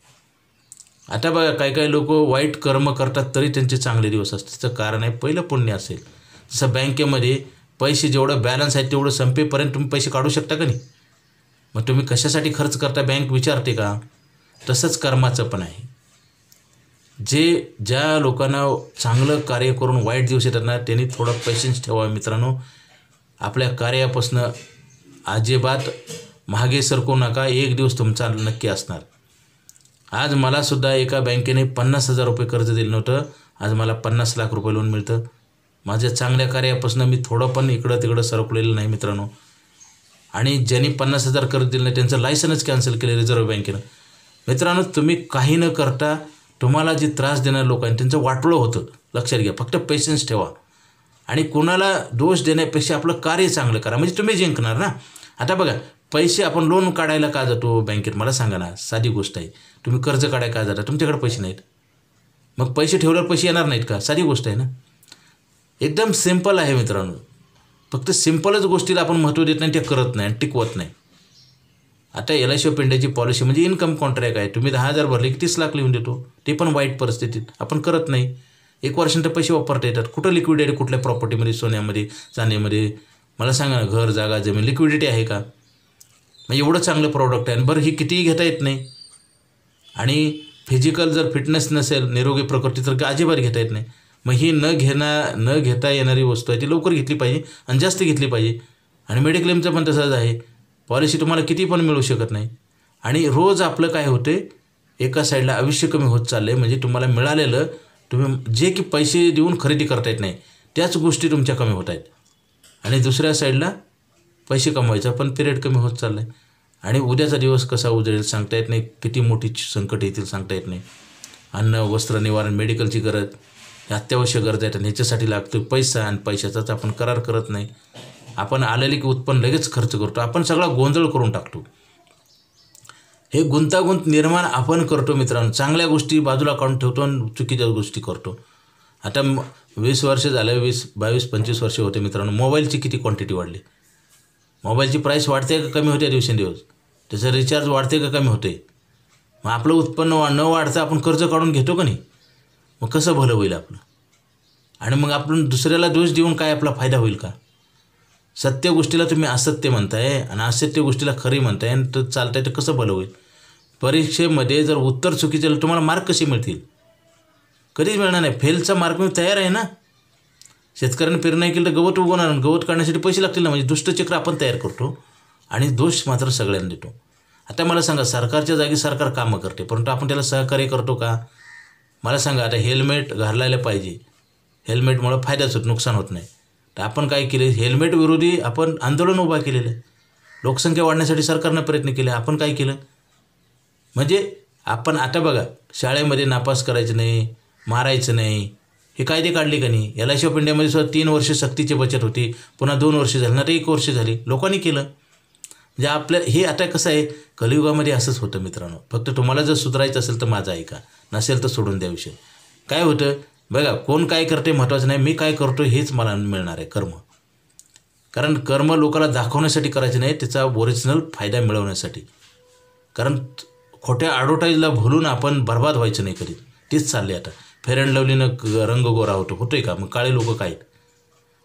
आता बघा काही लोक वाईट कर्म करतात तरी त्यांचे चांगले दिवस असतात. त्याचं कारण आहे पहिलं पुण्य असेल. जसं बँकेमध्ये पैसे जेवढं बॅलन्स आहे तेवढं संपेपर्यंत तुम्ही पैसे काढू शकता का नाही. मग तुम्ही कशासाठी खर्च करता बँक विचारते का. तसंच कर्माचं पण आहे. ज्या लोकांना चांगलं कार्य करून वाईट दिवस येतात ना, त्यांनी थोडं पेशन्स ठेवावं मित्रांनो. आपल्या कार्यापासून अजिबात मागे सरकू नका. एक दिवस तुमचा नक्की असणार. आज मला सुद्धा एका बँकेने 50,000 रुपये कर्ज दिलं नव्हतं. आज मला 50 लाख रुपये लोन मिळतं. माझ्या चांगल्या कार्यापासून मी थोडं पण इकडं तिकडं सरकलेलं नाही मित्रांनो. आणि ज्यांनी 50,000 कर्ज दिलं नाही त्यांचं लायसन्स कॅन्सल केलं रिझर्व्ह बँकेनं. मित्रांनो, तुम्ही काही न करता तुम्हाला जे त्रास देणाऱ्या लोकांनी त्यांचं वाटोळं होतं, लक्षात घ्या. फक्त पेशन्स ठेवा आणि कोणाला दोष देण्यापेक्षा आपलं कार्य चांगलं करा, म्हणजे तुम्ही जिंकणार ना. आता बघा, पैसे आपण लोन काढायला का जातो बँकेत, मला सांगा ना. साधी गोष्ट आहे. तुम्ही कर्ज काढायला का जाता, तुमच्याकडे पैसे नाहीत. मग पैसे ठेवल्यावर पैसे येणार नाहीत का, साधी गोष्ट आहे ना. एकदम सिम्पल आहे मित्रांनो. फक्त सिम्पलच गोष्टीला आपण महत्त्व देत नाही, ते करत नाही आणि टिकवत नाही. आता LIC ऑफ इंडियाची पॉलिसी म्हणजे इन्कम कॉन्ट्रॅक्ट आहे. तुम्ही 10,000 भरले की 30 लाख लिहून देतो. ते पण वाईट परिस्थितीत आपण करत नाही. 1 वर्षानंतर पैसे वापरता येतात. कुठं लिक्विडिटी, कुठल्या प्रॉपर्टीमध्ये, सोन्यामध्ये, चांदीमध्ये, मला सांगा ना. घर, जागा, जमीन, लिक्विडिटी आहे का. मग एवढं चांगलं प्रॉडक्ट आहे. बरं, ही कितीही घेता येत नाही. आणि फिजिकल जर फिटनेस नसेल, निरोगी प्रकृती, तर अजिबात घेता येत नाही. मग ही न घेता येणारी वस्तू आहे, ती लवकर घेतली पाहिजे आणि जास्त घेतली पाहिजे. आणि मेडिक्लेमचं पण तसंच आहे. पॉलिसी तुम्हाला किती पण मिळू शकत नाही. आणि रोज आपलं काय होते, एका साईडला आयुष्य कमी होत चाललं आहे. म्हणजे तुम्हाला मिळालेलं, तुम्ही जे की पैसे देऊन खरेदी करता येत नाही, त्याच गोष्टी तुमच्या कमी होत आहेत. आणि दुसऱ्या साईडला पैसे कमवायचा पण पिरियड कमी होत चाललं आहे. आणि उद्याचा दिवस कसा उजळेल सांगता येत नाही. किती मोठी संकट येतील सांगता येत नाही. अन्न, वस्त्र, निवारण, मेडिकलची गरज, अत्यावश्यक गरज आहेत आणि ह्याच्यासाठी लागतो पैसा. आणि पैशाचाच आपण करार करत नाही. आपण आलेले की उत्पन्न लगेच खर्च करतो. आपण सगळा गोंधळ करून टाकतो. हे गुंतागुंत निर्माण आपण करतो मित्रांनो. चांगल्या गोष्टी बाजूला काढून ठेवतो आणि चुकीच्या गोष्टी करतो. आता 20 वर्ष झालं, 22-25 वर्ष होते मित्रांनो. मोबाईलची किती क्वांटिटी वाढली. मोबाईलची प्राईस वाढते का कमी होते दिवसेंदिवस. त्याचं रिचार्ज वाढते का कमी होते. मग आपलं उत्पन्न न वाढता आपण कर्ज काढून घेतो का नाही. मग कसं भलं होईल आपलं. आणि मग आपण दुसऱ्याला दोष देऊन काय आपला फायदा होईल का. सत्य गोष्टीला तुम्ही असत्य म्हणताय आणि असत्य गोष्टीला खरी म्हणताय आणि तर चालताय, तर कसं भलं होईल. परीक्षेमध्ये जर उत्तर चुकीचं झालं तुम्हाला मार्क कसे मिळतील? कधीच मिळणार नाही. फेलचा मार्क मी तयार आहे ना. शेतकऱ्यांनी पेरणी नाही केलं तर गवत उगवणार, गवत काढण्यासाठी पैसे लागतील ना. म्हणजे दुष्टचक्र आपण तयार करतो आणि दोष मात्र सगळ्यांना देतो. आता मला सांगा, सरकारच्या जागी सरकार कामं करते, परंतु आपण त्याला सहकार्य करतो का? मला सांगा, आता हेल्मेट घालायला पाहिजे, हेल्मेटमुळं फायदाच होत, नुकसान होत नाही. तर आपण काय केले? हेल्मेट विरोधी आपण आंदोलन उभा केलेलं आहे. लोकसंख्या वाढण्यासाठी सरकारनं प्रयत्न केले. आपण काय केलं? म्हणजे आपण आता बघा, शाळेमध्ये नापास करायचं नाही, मारायचं नाही, हे कायदे काढले का नाही? LIC ऑफ इंडियामध्ये सुद्धा 3 वर्ष सक्तीची बचत होती, पुन्हा 2 वर्ष झाली, ना तर 1 वर्ष झाली. लोकांनी केलं. म्हणजे आपल्या हे आता कसं आहे, कलियुगामध्ये असंच होतं मित्रांनो. फक्त तुम्हाला जर सुधारायचं असेल तर माझं ऐका, नसेल तर सोडून द्या विषय. काय होतं बघा, कोण काय करते महत्त्वाचं नाही, मी काय करतो हेच मला मिळणार आहे कर्म. कारण कर्म लोकांना दाखवण्यासाठी करायचं नाही, त्याचा ओरिजिनल फायदा मिळवण्यासाठी. कारण खोट्या ॲडव्हर्टाईजला भुलून आपण बर्बाद व्हायचं नाही कधी. तेच चालले आता. फेअर अँड लवलीनं रंग गोरा होतोय का? मग काळे लोक काय?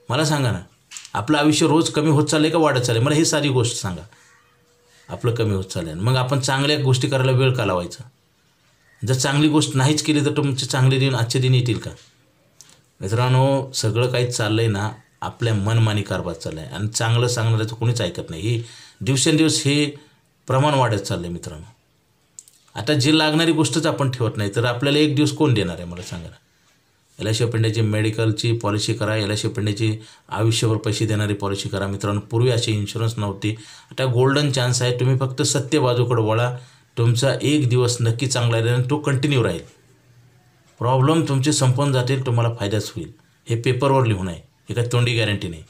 मला सांगा ना, आपलं आयुष्य रोज कमी होत चाललं का वाढत चाललं? मला ही साधी गोष्ट सांगा. आपलं कमी होत चाललं, मग आपण चांगल्या गोष्टी करायला वेळ का लावायचा? जर चांगली गोष्ट नाहीच केली तर तुमचे चांगले दिन आजचे दिन येतील का? मित्रांनो, सगळं काही चाललं आहे ना आपल्या मनमानी कारभार चालला आहे आणि चांगलं सांगणाऱ्याचं कोणीच ऐकत नाही. ही दिवसेंदिवस हे प्रमाण वाढत चाललं आहे मित्रांनो. आता जी लागणारी गोष्टच आपण ठेवत नाही तर आपल्याला एक दिवस कोण देणार आहे मला सांगा ना. LIC ऑफ इंडियाची मेडिकलची पॉलिसी करा, LIC ऑफ इंडियाची आयुष्यभर पैसे देणारी पॉलिसी करा. मित्रांनो, पूर्वी अशी इन्शुरन्स नव्हती. आता गोल्डन चान्स आहे. तुम्ही फक्त सत्य बाजूकडे वळा. तुमचा एक दिवस नक्की चांगला राहील आणि तो कंटिन्यू राहील. प्रॉब्लेम तुमचे संपून जातील, तुम्हाला फायदाच होईल. हे पेपरवर लिहून आहे, हे काही तोंडी गॅरंटी नाही.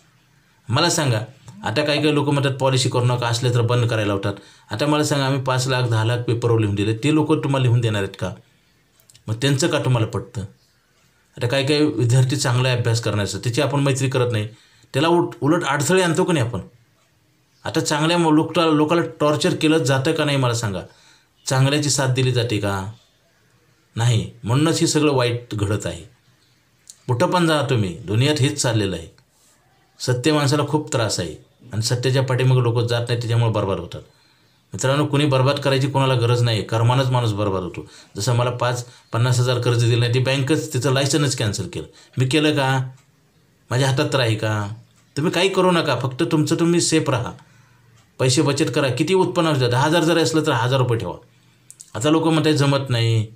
मला सांगा, आता काही लोक म्हणतात पॉलिसी करू नका, असले तर बंद करायला लावतात. आता मला सांगा, आम्ही 5 लाख 10 लाख पेपरवर लिहून दिले, ते लोक तुम्हाला लिहून देणार आहेत का? मग त्यांचं का तुम्हाला पटतं? आता काही विद्यार्थी चांगला अभ्यास करण्याचं त्याची आपण मैत्री करत नाही, त्याला उलट अडथळे आणतो का नाही आपण? आता चांगल्या लोकाला टॉर्चर केलं जातं का नाही मला सांगा? चांगल्याची साथ दिली जाते का? नाही. म्हणूनच हे सगळं वाईट घडत आहे. कुठं पण जा तुम्ही, दुनियात हेच चाललेलं आहे. सत्य माणसाला खूप त्रास आहे आणि सत्याच्या पाठीमागे लोक जात नाही, त्याच्यामुळे बर्बाद होतात. मित्रांनो, कुणी बर्बाद करायची कोणाला गरज नाही. कर्मानंच माणूस बर्बाद होतो. जसं मला 50-50 हजार कर्ज दिलं नाही, ती बँकच तिचं लायसन्स कॅन्सल केलं. मी केलं का? माझ्या हातात तर आहे का? तुम्ही काही करू नका, फक्त तुमचं तुम्ही सेफ राहा. पैसे बचत करा. किती उत्पन्न होतं? 10,000 जरी असलं तर 1,000 रुपये ठेवा. आता लोक म्हणतात जमत नाही.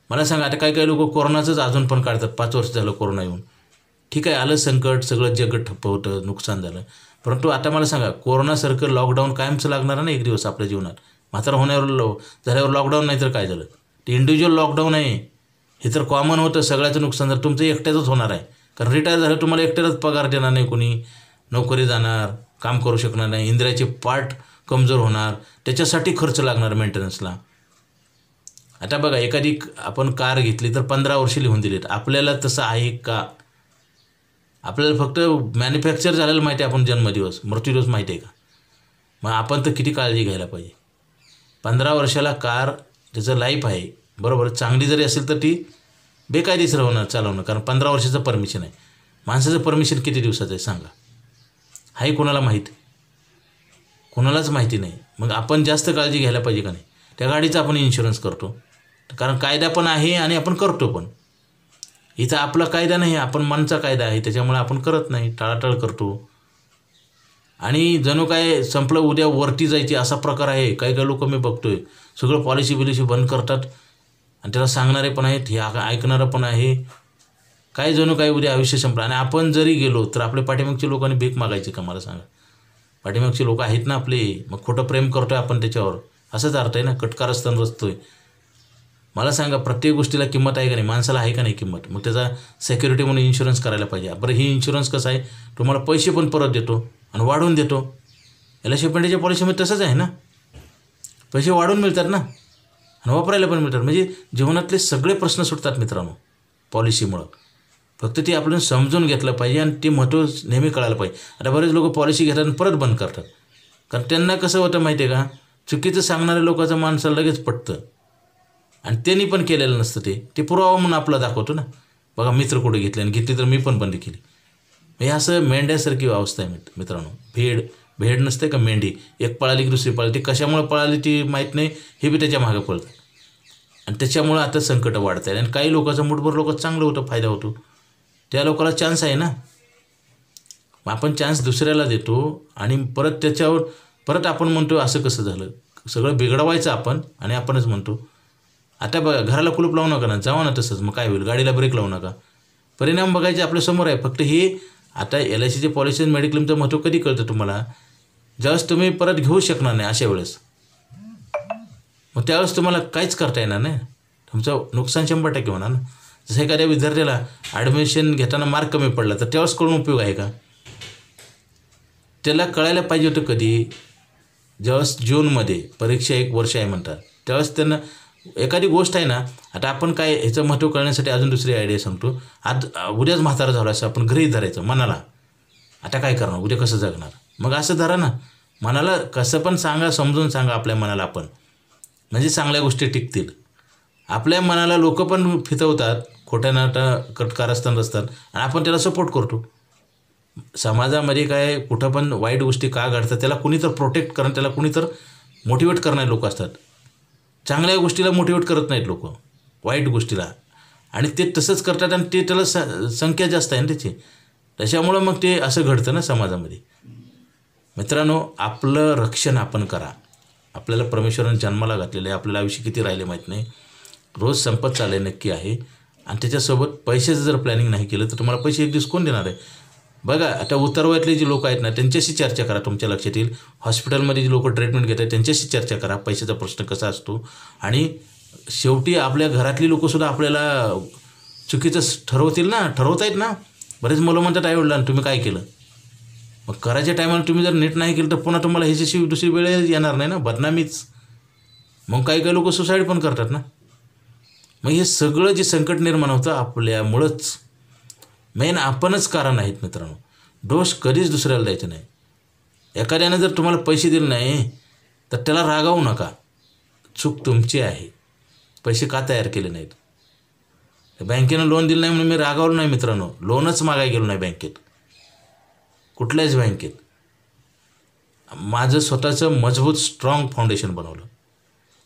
मला सांगा, आता काही लोक कोरोनाचंच अजून पण काढतात. 5 वर्ष झालं कोरोना येऊन. ठीक आहे, आलं संकट, सगळं जग ठप्प होतं, नुकसान झालं. परंतु आता मला सांगा, कोरोनासारखं लॉकडाऊन कायमचं लागणार ना एक दिवस आपल्या जीवनात. म्हातारा झाल्यावर लॉकडाऊन नाही तर काय झालं? ते इंडिव्हिज्युअल लॉकडाऊन आहे. हे तर कॉमन होतं, सगळ्याचं नुकसान झालं. तुमचं एकट्याचंच होणार आहे. कारण रिटायर झालं तुम्हाला एकट्यालाच पगार देणार नाही कोणी, नोकरी जाणार, काम करू शकणार नाही, इंद्रियाचे पार्ट कमजोर होणार, त्याच्यासाठी खर्च लागणार मेंटेनन्सला. आता बघा, एखादी आपण कार घेतली तर 15 वर्ष लिहून दिलीत. आपल्याला तसं आहे का? आपल्याला फक्त मॅन्युफॅक्चर झालेलं माहिती आहे, आपण जन्मदिवस मृत्यूदिवस माहिती आहे का? मग आपण तर किती काळजी घ्यायला पाहिजे. 15 वर्षाला कार त्याचं लाईफ आहे, बरोबर. चांगली जरी असेल तर ती बेकायदेशीर होणार चालवणं, कारण 15 वर्षाचं परमिशन आहे. माणसाचं परमिशन किती दिवसाचं आहे सांगा? हाही कोणाला माहिती? कोणालाच माहिती नाही. मग आपण जास्त काळजी घ्यायला पाहिजे का नाही? त्या गाडीचा आपण इन्शुरन्स करतो, कारण कायदा पण आहे आणि आपण करतो पण. इथं आपला कायदा नाही, आपण मनचा कायदा आहे, त्याच्यामुळे आपण करत नाही, टाळाटाळ करतो. आणि जणू काय संपलं उद्या वरती जायची असा प्रकार आहे. काही लोक मी बघतोय सगळं पॉलिसी बिलिसी करतात आणि त्याला सांगणारे पण आहेत, हे ऐकणारं पण आहे. काय जणू काय उद्या आयुष्य संपलं. आणि आपण जरी गेलो तर आपल्या पाठीमागच्या लोकांनी भीक मागायची का मला सांगा? पाठीमागचे लोक आहेत ना आपले, मग खोटं प्रेम करतोय आपण त्याच्यावर, असंच अर्थ आहे ना. कटकारस्थान रचतोय. मला सांगा, प्रत्येक गोष्टीला किंमत आहे का नाही? माणसाला आहे का नाही किंमत? मग त्याचा सिक्युरिटी म्हणून इन्शुरन्स करायला पाहिजे. बरं, ही इन्शुरन्स कसं आहे? तुम्हाला पैसे पण परत देतो आणि वाढवून देतो. LIC ऑफ इंडियाच्या पॉलिसीमध्ये तसंच आहे ना. पैसे वाढून मिळतात ना आणि वापरायला पण मिळतात. म्हणजे जीवनातले सगळे प्रश्न सुटतात मित्रांनो पॉलिसीमुळं. फक्त ते आपण समजून घेतलं पाहिजे आणि ते महत्त्व नेहमी कळायला पाहिजे. आता बरेच लोक पॉलिसी घेतात आणि परत बंद करतात, कारण त्यांना कसं होतं माहिती आहे का? चुकीचं सांगणाऱ्या लोकांचं माणसाला लगेच पटतं आणि त्यांनी पण केलेलं नसतं. ते पुरावा म्हणून आपला दाखवतो ना. बघा, मित्र कुठे घेतले आणि घेतली तर मी पण बंद केली. हे असं मेंढ्यासारखी अवस्था आहे मित्रांनो. भेड भेड नसते का मेंढी, एक पळाली की दुसरी पळाली, ती कशामुळे पळाली ती माहीत नाही, हे बी त्याच्या मागं पळतं आणि त्याच्यामुळं आता संकट वाढत आहे. आणि काही लोकांचं मुठभर लोक चांगलं होतं, फायदा होतो, त्या लोकांना चान्स आहे ना. मग आपण चान्स दुसऱ्याला देतो आणि परत त्याच्यावर परत आपण म्हणतो असं कसं झालं, सगळं बिघडवायचं आपण आणि आपणच म्हणतो. आता बघा, घराला कुलूप लावू नका ना, जावा ना तसंच, मग काय होईल, गाडीला ब्रेक लावू नका, परिणाम बघायचे आपल्यासमोर आहे. फक्त हे आता LICची पॉलिसी मेडिक्लेमचं महत्त्व कधी कळतं तुम्हाला, ज्यावेळेस तुम्ही परत घेऊ शकणार नाही अशा वेळेस, मग त्यावेळेस तुम्हाला काहीच करता येणार नाही, तुमचं नुकसान 100% होणार ना. जसं एखाद्या विद्यार्थ्याला ॲडमिशन घेताना मार्क कमी पडला तर त्यावेळेस कळून उपयोग आहे का? त्याला कळायला पाहिजे होतं कधी, ज्यावेळेस जूनमध्ये परीक्षा 1 वर्ष आहे म्हणतात त्यावेळेस त्यांना एखादी गोष्ट आहे ना. आता आपण काय ह्याचं महत्त्व कळण्यासाठी अजून दुसरी आयडिया सांगतो. आज उद्याच म्हातारा झाला असं आपण घरी धरायचं मनाला, आता काय करणार, उद्या कसं जगणार, मग असं धरा ना मनाला, कसं पण सांगा, समजून सांगा आपल्या मनाला आपण, म्हणजे चांगल्या गोष्टी टिकतील. आपल्या मनाला लोक पण फितवतात, खोट्या नाटा कारस्थान असतात आणि आपण त्याला सपोर्ट करतो. समाजामध्ये काय कुठं पण वाईट गोष्टी का घडतात त्याला कुणी तर प्रोटेक्ट करणं, त्याला कुणी तर मोटिवेट करणारे लोक असतात. चांगल्या गोष्टीला मोटिवेट करत नाहीत लोक, वाईट गोष्टीला, आणि ते तसंच करतात आणि ते त्याला संख्या जास्त आहे ना त्याची, त्याच्यामुळं मग ते असं घडतं ना समाजामध्ये. मित्रांनो, आपलं रक्षण आपण करा. आपल्याला परमेश्वराने जन्माला घातलेलं आहे, आपल्याला आयुष्य किती राहिले माहीत नाही, रोज संपत चालले नक्की आहे. आणि त्याच्यासोबत पैशाचं जर प्लॅनिंग नाही केलं तर तुम्हाला पैसे एक दिवस कोण देणार आहे. बघा, आता उत्तरवयातले जे लोक आहेत ना त्यांच्याशी चर्चा करा, तुमच्या लक्षात येईल. हॉस्पिटलमध्ये जे लोक ट्रीटमेंट घेतात त्यांच्याशी चर्चा करा, पैशाचा प्रश्न कसा असतो. आणि शेवटी आपल्या घरातली लोकंसुद्धा आपल्याला चुकीचं ठरवतायत ना. बरेच मुलं म्हणतात आईवडिलांना तुम्ही काय केलं, मग करायच्या टायमाला तुम्ही जर नीट नाही केलं तर पुन्हा तुम्हाला ह्याच्याशी दुसरी वेळ येणार नाही ना, बदनामीच. मग काही लोक सुसाईड पण करतात ना. मग हे सगळं जे संकट निर्माण होतं आपल्यामुळंच, मेन आपणच कारण आहेत मित्रांनो. दोष कधीच दुसऱ्याला द्यायचं नाही. एखाद्यानं जर तुम्हाला पैसे दिले नाही तर त्याला रागावू नका, चूक तुमची आहे. पैसे का तयार केले नाहीत, बँकेनं लोन दिलं नाही म्हणून मी रागावलो नाही मित्रांनो, लोनच मागायला गेलो नाही बँकेत, कुठल्याच बँकेत. माझं स्वतःचं मजबूत स्ट्रॉंग फाउंडेशन बनवलं,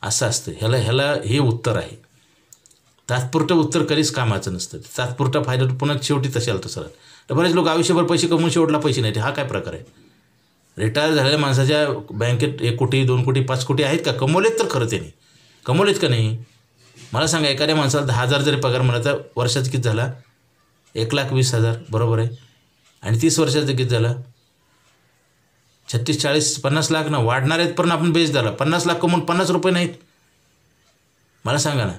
असं असतं. ह्याला हे उत्तर आहे. तात्पुरतं उत्तर कधीच कामाचं नसतं, तात्पुरता फायदा पुन्हा शेवटी तशाला तसं. तर बरेच लोक आयुष्यभर पैसे कमवून शेवटला पैसे नाहीत, हा काय प्रकार आहे. रिटायर झालेल्या माणसाच्या बँकेत 1 कोटी 2 कोटी 5 कोटी आहेत का, कमवलेत तर खरं त्यांनी कमवलेत का नाही मला सांगा. एखाद्या माणसाला 10,000 जरी पगार म्हणा तर वर्षाचा किती झाला, 1,20,000 बरोबर आहे. आणि 30 वर्षाचा किती झाला, 36 40 50 लाख ना. वाढणार आहेत पण आपण बेस झाला, 50 लाख कमवून 50 रुपये नाहीत, मला सांगा ना.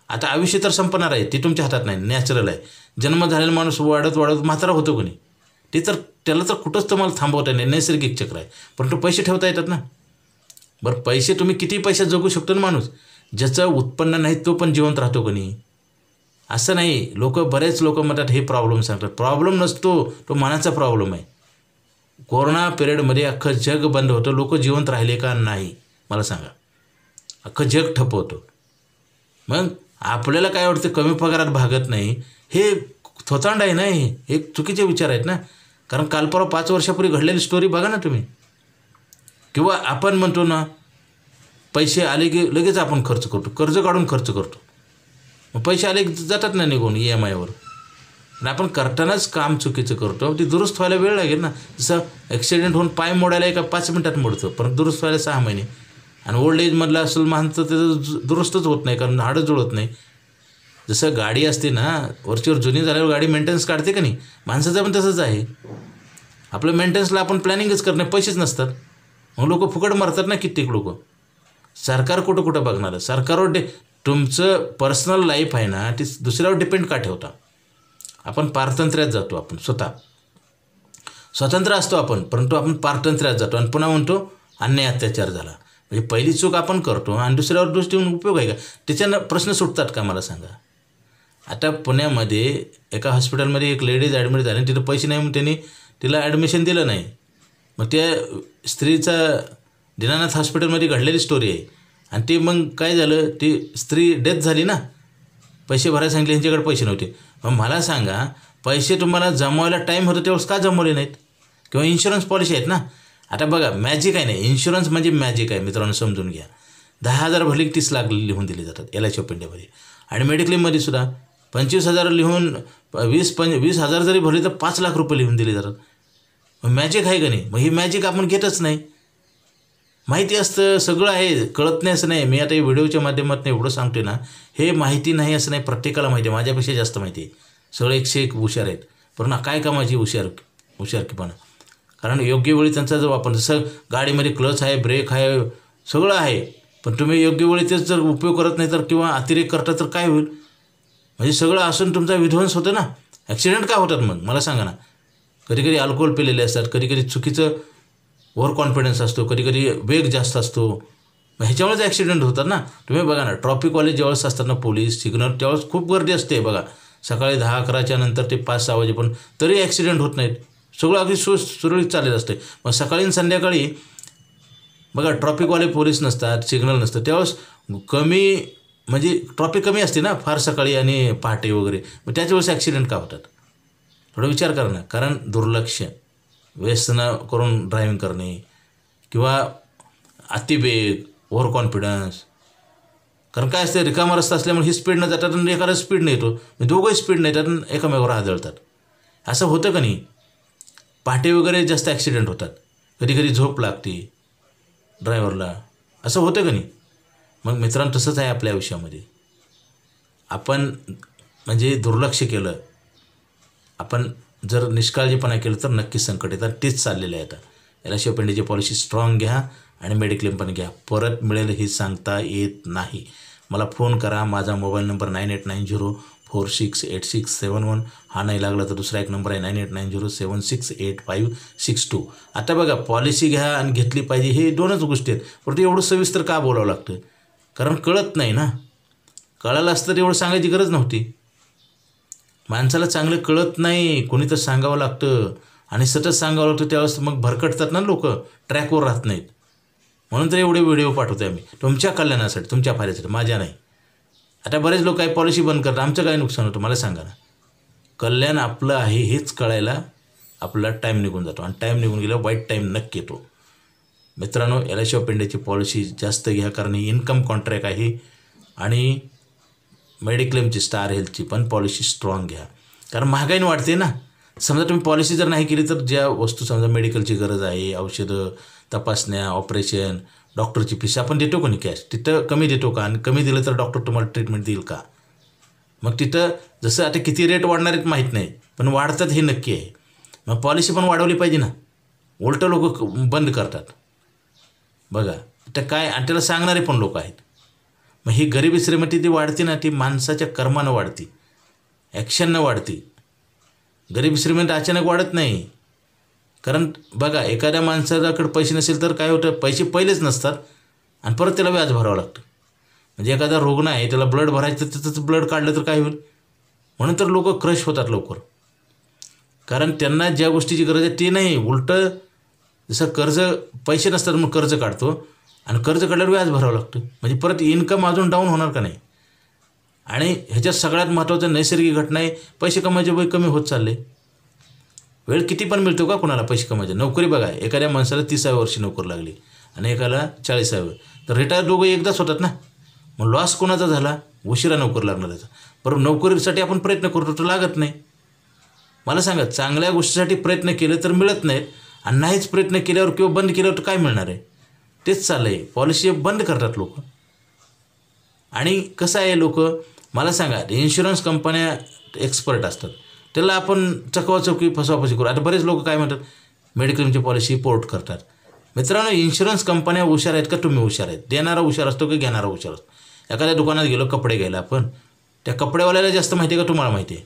आता आयुष्य तर संपणार आहे, ते तुमच्या हातात नाही, नॅचरल आहे. जन्म झालेला माणूस वाढत म्हातारा होतो कोणी, ते तर त्याला तर कुठंच तुम्हाला थांबवता नाही, नैसर्गिक चक्र आहे. परंतु पैसे ठेवता येतात ना. बरं, पैसे तुम्ही किती पैशात जगू शकतो ना माणूस, ज्याचं उत्पन्न नाही तो पण जिवंत राहतो कोणी, असं नाही. बरेच लोक म्हणतात हे प्रॉब्लेम सांगतात, प्रॉब्लेम नसतो, तो मनाचा प्रॉब्लेम आहे. कोरोना पिरियडमध्ये अख्खं जग बंद होतं, लोक जिवंत राहिले का नाही मला सांगा, अख्खं जग ठप्प होतं. मग आपल्याला काय वाटतं कमी पगारात भागत नाही, हे थोतांड आहे ना, हे चुकीचे विचार आहेत ना. कारण कालपरवा 5 वर्षापूर्वी घडलेली स्टोरी बघा ना तुम्ही. किंवा आपण म्हणतो ना पैसे आले की लगेच आपण खर्च करतो, कर्ज काढून खर्च करतो, मग पैसे आले की जातात ना निघून EMIवर. आणि आपण करतानाच काम चुकीचं करतो, ती दुरुस्त व्हायला वेळ लागेल ना. जसं ॲक्सिडेंट होऊन पाय मोडायला एका 5 मिनिटात मोडतं, पण दुरुस्त व्हायला 6 महिने. आणि ओल्ड एजमधलं असेल माणसं त्याचं दुरुस्तच होत नाही, कारण हाडं जुळत नाही. जसं गाडी असते ना, वरचीवर जुनी झाल्यावर गाडी मेंटेनन्स काढते का नाही, माणसाचं पण तसंच आहे. आपलं मेंटेनन्सला आपण प्लॅनिंगच करणे, पैसेच नसतात, मग लोक फुकट मरतात ना कित्येक लोक. सरकार कुठं बघणार, सरकारवर तुमचं पर्सनल लाईफ आहे ना ती दुसऱ्यावर डिपेंड का ठेवता. आपण पारतंत्र्यात जातो, आपण स्वतंत्र असतो आपण, परंतु आपण पारतंत्र्यात जातो आणि पुन्हा म्हणतो अन्याय अत्याचार झाला. म्हणजे पहिली चूक आपण करतो आणि दुसऱ्यावर दोष देऊन उपयोग आहे का, त्याच्यानं प्रश्न सुटतात का मला सांगा. आता पुण्यामध्ये एका हॉस्पिटलमध्ये एक लेडीज ॲडमिट झाली, तिथं पैसे नाही म्हणून त्यांनी तिला ॲडमिशन दिलं नाही. मग त्या स्त्रीचा दीनानाथ हॉस्पिटलमध्ये घडलेली स्टोरी आहे. आणि ती मग काय झालं, ती स्त्री डेथ झाली ना, पैसे भरायला सांगितले, यांच्याकडे पैसे नव्हते. मग मला सांगा, पैसे तुम्हाला जमवायला टाईम होतं तेव्हाच का जमवले नाहीत. किंवा इन्शुरन्स पॉलिसी आहेत ना, आता बघा मॅजिक आहे नाही, इन्शुरन्स म्हणजे मॅजिक आहे मित्रांनो, समजून घ्या. 10,000 भरले की 30 लाख लिहून दिले जातात LIC ऑफ इंडियामध्ये. आणि मेडिक्लेममध्ये सुद्धा 25,000 लिहून 20,000 जरी भरले तर 5 लाख रुपये लिहून दिले जातात. मग मॅजिक आहे का नाही? मग ही मॅजिक आपण घेतच नाही. माहिती असतं, सगळं आहे, कळत नाही असं नाही. मी आता व्हिडिओच्या माध्यमातून एवढं सांगतोय ना, हे माहिती नाही असं नाही, प्रत्येकाला माहिती आहे. माझ्यापेक्षा जास्त माहिती आहे. सगळे 101 हुशार आहेत, पण काय कामाची हुशारकीपणा. कारण योग्य वेळी त्यांचा जर वापर, जसं गाडीमध्ये क्लच आहे, ब्रेक आहे, सगळं आहे, पण तुम्ही योग्य वेळी तेच जर उपयोग करत नाही तर किंवा अतिरेक करता तर काय होईल? म्हणजे सगळं असून तुमचा विध्वंस होतं ना. ॲक्सिडेंट का होतात मग मला सांगा ना. कधीकधी अल्कोहोल पिलेले असतात, कधीकधी चुकीचं ओव्हर कॉन्फिडन्स असतो, कधीकधी वेग जास्त असतो. मग ह्याच्यामुळेच ॲक्सिडेंट होतात ना. तुम्ही बघा ना, ट्रॉफिकवाले ज्यावेळेस असतात ना, पोलीस सिग्नल, त्यावेळेस खूप गर्दी असते बघा. सकाळी 10-11च्या नंतर ते 5-6 वाजेपर्यंत, तरी ॲक्सिडेंट होत नाहीत. सगळं अगदी सुरळीत चाललेलं असते. मग सकाळी आणि संध्याकाळी बघा ट्रॉफिकवाले पोलीस नसतात, सिग्नल नसतं, त्यावेळेस कमी म्हणजे ट्रॉफिक कमी असते ना फार सकाळी आणि पहाटे वगैरे. मग त्याच वेळेस ॲक्सिडेंट का होतात? थोडा विचार करा ना. कारण दुर्लक्ष, व्यसनं करून ड्रायव्हिंग करणे किंवा अतिवेग, ओव्हर कॉन्फिडन्स. कारण काय असते, रिकामा रस्ता असल्यामुळे ही स्पीडनं जातात आणि एखादा स्पीडनं येतो, दोघंही स्पीडनं येतात आणि एकामेकावर आदळतात. असं होतं का नाही? पहाटे वगैरे जास्त ॲक्सिडेंट होतात, कधीकधी झोप लागते ड्रायव्हरला, असं होतं का नाही? मग मित्रांनो तसंच आहे आपल्या आयुष्यामध्ये. आपण म्हणजे दुर्लक्ष केलं, आपण जर निष्काळजीपणा केलं तर नक्कीच संकट येतात. तेच चाललेलं आहे आता. LIC ऑफ इंडियाची पॉलिसी स्ट्रॉंग घ्या आणि मेडिक्लेम पण घ्या. परत मिळेल हे सांगता येत नाही. मला फोन करा. माझा मोबाईल नंबर 9890468671. हा नाही लागला तर दुसरा एक नंबर आहे 9890768562. आता बघा पॉलिसी घ्या आणि घेतली पाहिजे हे दोनच गोष्टी आहेत. परंतु एवढं सविस्तर का बोलावं लागतं? कारण कळत नाही ना. कळालं असतं तर एवढं सांगायची गरज नव्हती. माणसाला चांगलं कळत नाही, कोणी तर सांगावं लागतं आणि सतत सांगावं लागतं, त्यावेळेस मग भरकटतात ना लोक, ट्रॅकवर राहत नाहीत. म्हणून तर एवढे व्हिडिओ पाठवतोय आम्ही तुमच्या कल्याणासाठी, तुमच्या फायद्यासाठी, माझ्या नाही. आता बरेच लोक काय पॉलिसी बंद करतात, आमचं काय नुकसान होतं मला सांगा ना. कल्याण आपलं आहे हेच कळायला आपला टाईम निघून जातो आणि टाईम निघून गेल्यावर वाईट टाईम नक्की येतो. मित्रांनो LIC ऑफ इंडियाची पॉलिसी जास्त घ्या, कारण ही इन्कम कॉन्ट्रॅक्ट आहे. आणि मेडिक्लेमची, स्टार हेल्थची पण पॉलिसी स्ट्रॉंग घ्या, कारण महागाईने वाढते ना. समजा तुम्ही पॉलिसी जर नाही केली तर ज्या वस्तू समजा मेडिकलची गरज आहे, औषधं, तपासण्या, ऑपरेशन, डॉक्टरची फीस आपण देतो कोणी कॅश, तिथं कमी देतो का? आणि कमी दिलं तर डॉक्टर तुम्हाला ट्रीटमेंट देईल का? मग तिथं जसं आता किती रेट वाढणार आहेत माहीत नाही, पण वाढतात हे नक्की आहे. मग पॉलिसी पण वाढवली पाहिजे ना. उलटं लोक बंद करतात बघा. तर काय, आणि त्याला सांगणारे पण लोक आहेत. मग ही गरिबी श्रीमती ती वाढते ना, ती माणसाच्या कर्मानं वाढती, ॲक्शननं वाढती. गरिबी श्रीमंत अचानक वाढत नाही. कारण बघा एखाद्या माणसाकडे पैसे नसेल तर काय होतं, पैसे पहिलेच नसतात आणि परत त्याला व्याज भरावं लागतं. म्हणजे एखादा रुग्ण आहे, त्याला ब्लड भरायचं तर त्याचं ब्लड काढलं तर काय होईल? म्हणून तर लोक क्रश होतात लवकर. कारण त्यांना ज्या गोष्टीची गरज आहे ते नाही, उलटं जसं कर्ज, पैसे नसतात मग कर्ज काढतो आणि कर्ज काढल्यावर व्याज भरावं लागतं. म्हणजे परत इन्कम अजून डाऊन होणार का नाही? आणि ह्याच्यात सगळ्यात महत्त्वाचं नैसर्गिक घटना आहे, पैसे कमायचे वय कमी होत चालले. वेळ किती पण मिळतो का कोणाला पैसे कमायचे? नोकरी बघा, एखाद्या माणसाला 30व्या वर्षी नोकरी लागली आणि एकाला 40व्या, तर रिटायर दोघं एकदाच होतात ना. मग लॉस कोणाचा झाला? उशिरा नोकरी लागणार त्याचा. बरं नोकरीसाठी आपण प्रयत्न करतो तर लागत नाही. मला सांगा, चांगल्या गोष्टीसाठी प्रयत्न केले तर मिळत नाहीत आणि नाहीच प्रयत्न केल्यावर किंवा बंद केल्यावर काय मिळणार आहे? तेच चाललं आहे. पॉलिसी बंद करतात लोक. आणि कसं आहे, लोक मला सांगा, इन्शुरन्स कंपन्या एक्सपर्ट असतात, त्याला आपण चकवाचौकी फसवाफसवी करू. आता बरेच लोक काय म्हणतात, मेडिक्लेमची पॉलिसी पोर्ट करतात. मित्रांनो इन्शुरन्स कंपन्या हुशार आहेत का तुम्ही हुशार आहेत? देणारा हुशार असतो की घेणारा हुशार असतो? एखाद्या दुकानात गेलो कपडे घ्यायला, आपण त्या कपडेवाल्याला जास्त माहिती आहे का तुम्हाला माहिती आहे?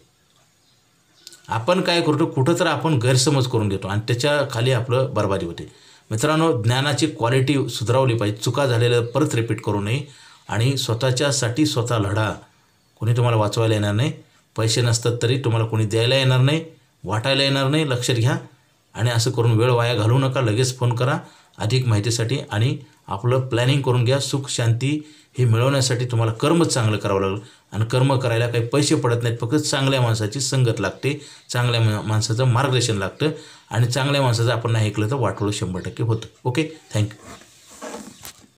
आपण काय करतो, कुठं तर आपण गैरसमज करून घेतो आणि त्याच्या खाली आपलं बरबादी होते. मित्रांनो ज्ञानाची क्वालिटी सुधारवली पाहिजे. चुका झालेल्या परत रिपीट करू नये आणि स्वतःच्यासाठी स्वतः लढा. कोणी तुम्हाला वाचवायला येणार नाही. पैसे नसतात तरी तुम्हाला कोणी द्यायला येणार नाही, वाटायला येणार नाही. लक्षात घ्या. आणि असं करून वेळ वाया घालवू नका. लगेच फोन करा अधिक माहितीसाठी आणि आपलं प्लॅनिंग करून घ्या. सुख शांती हे मिळवण्यासाठी तुम्हाला कर्मच चांगलं करावं लागलं आणि कर्म करायला काही पैसे पडत नाहीत. फक्त चांगल्या माणसाची संगत लागते, चांगल्या माणसाचं मार्गदर्शन लागतं आणि चांगल्या माणसाचं आपण नाही ऐकलं तर वाटोळं 100% होतं. Okay, thank you.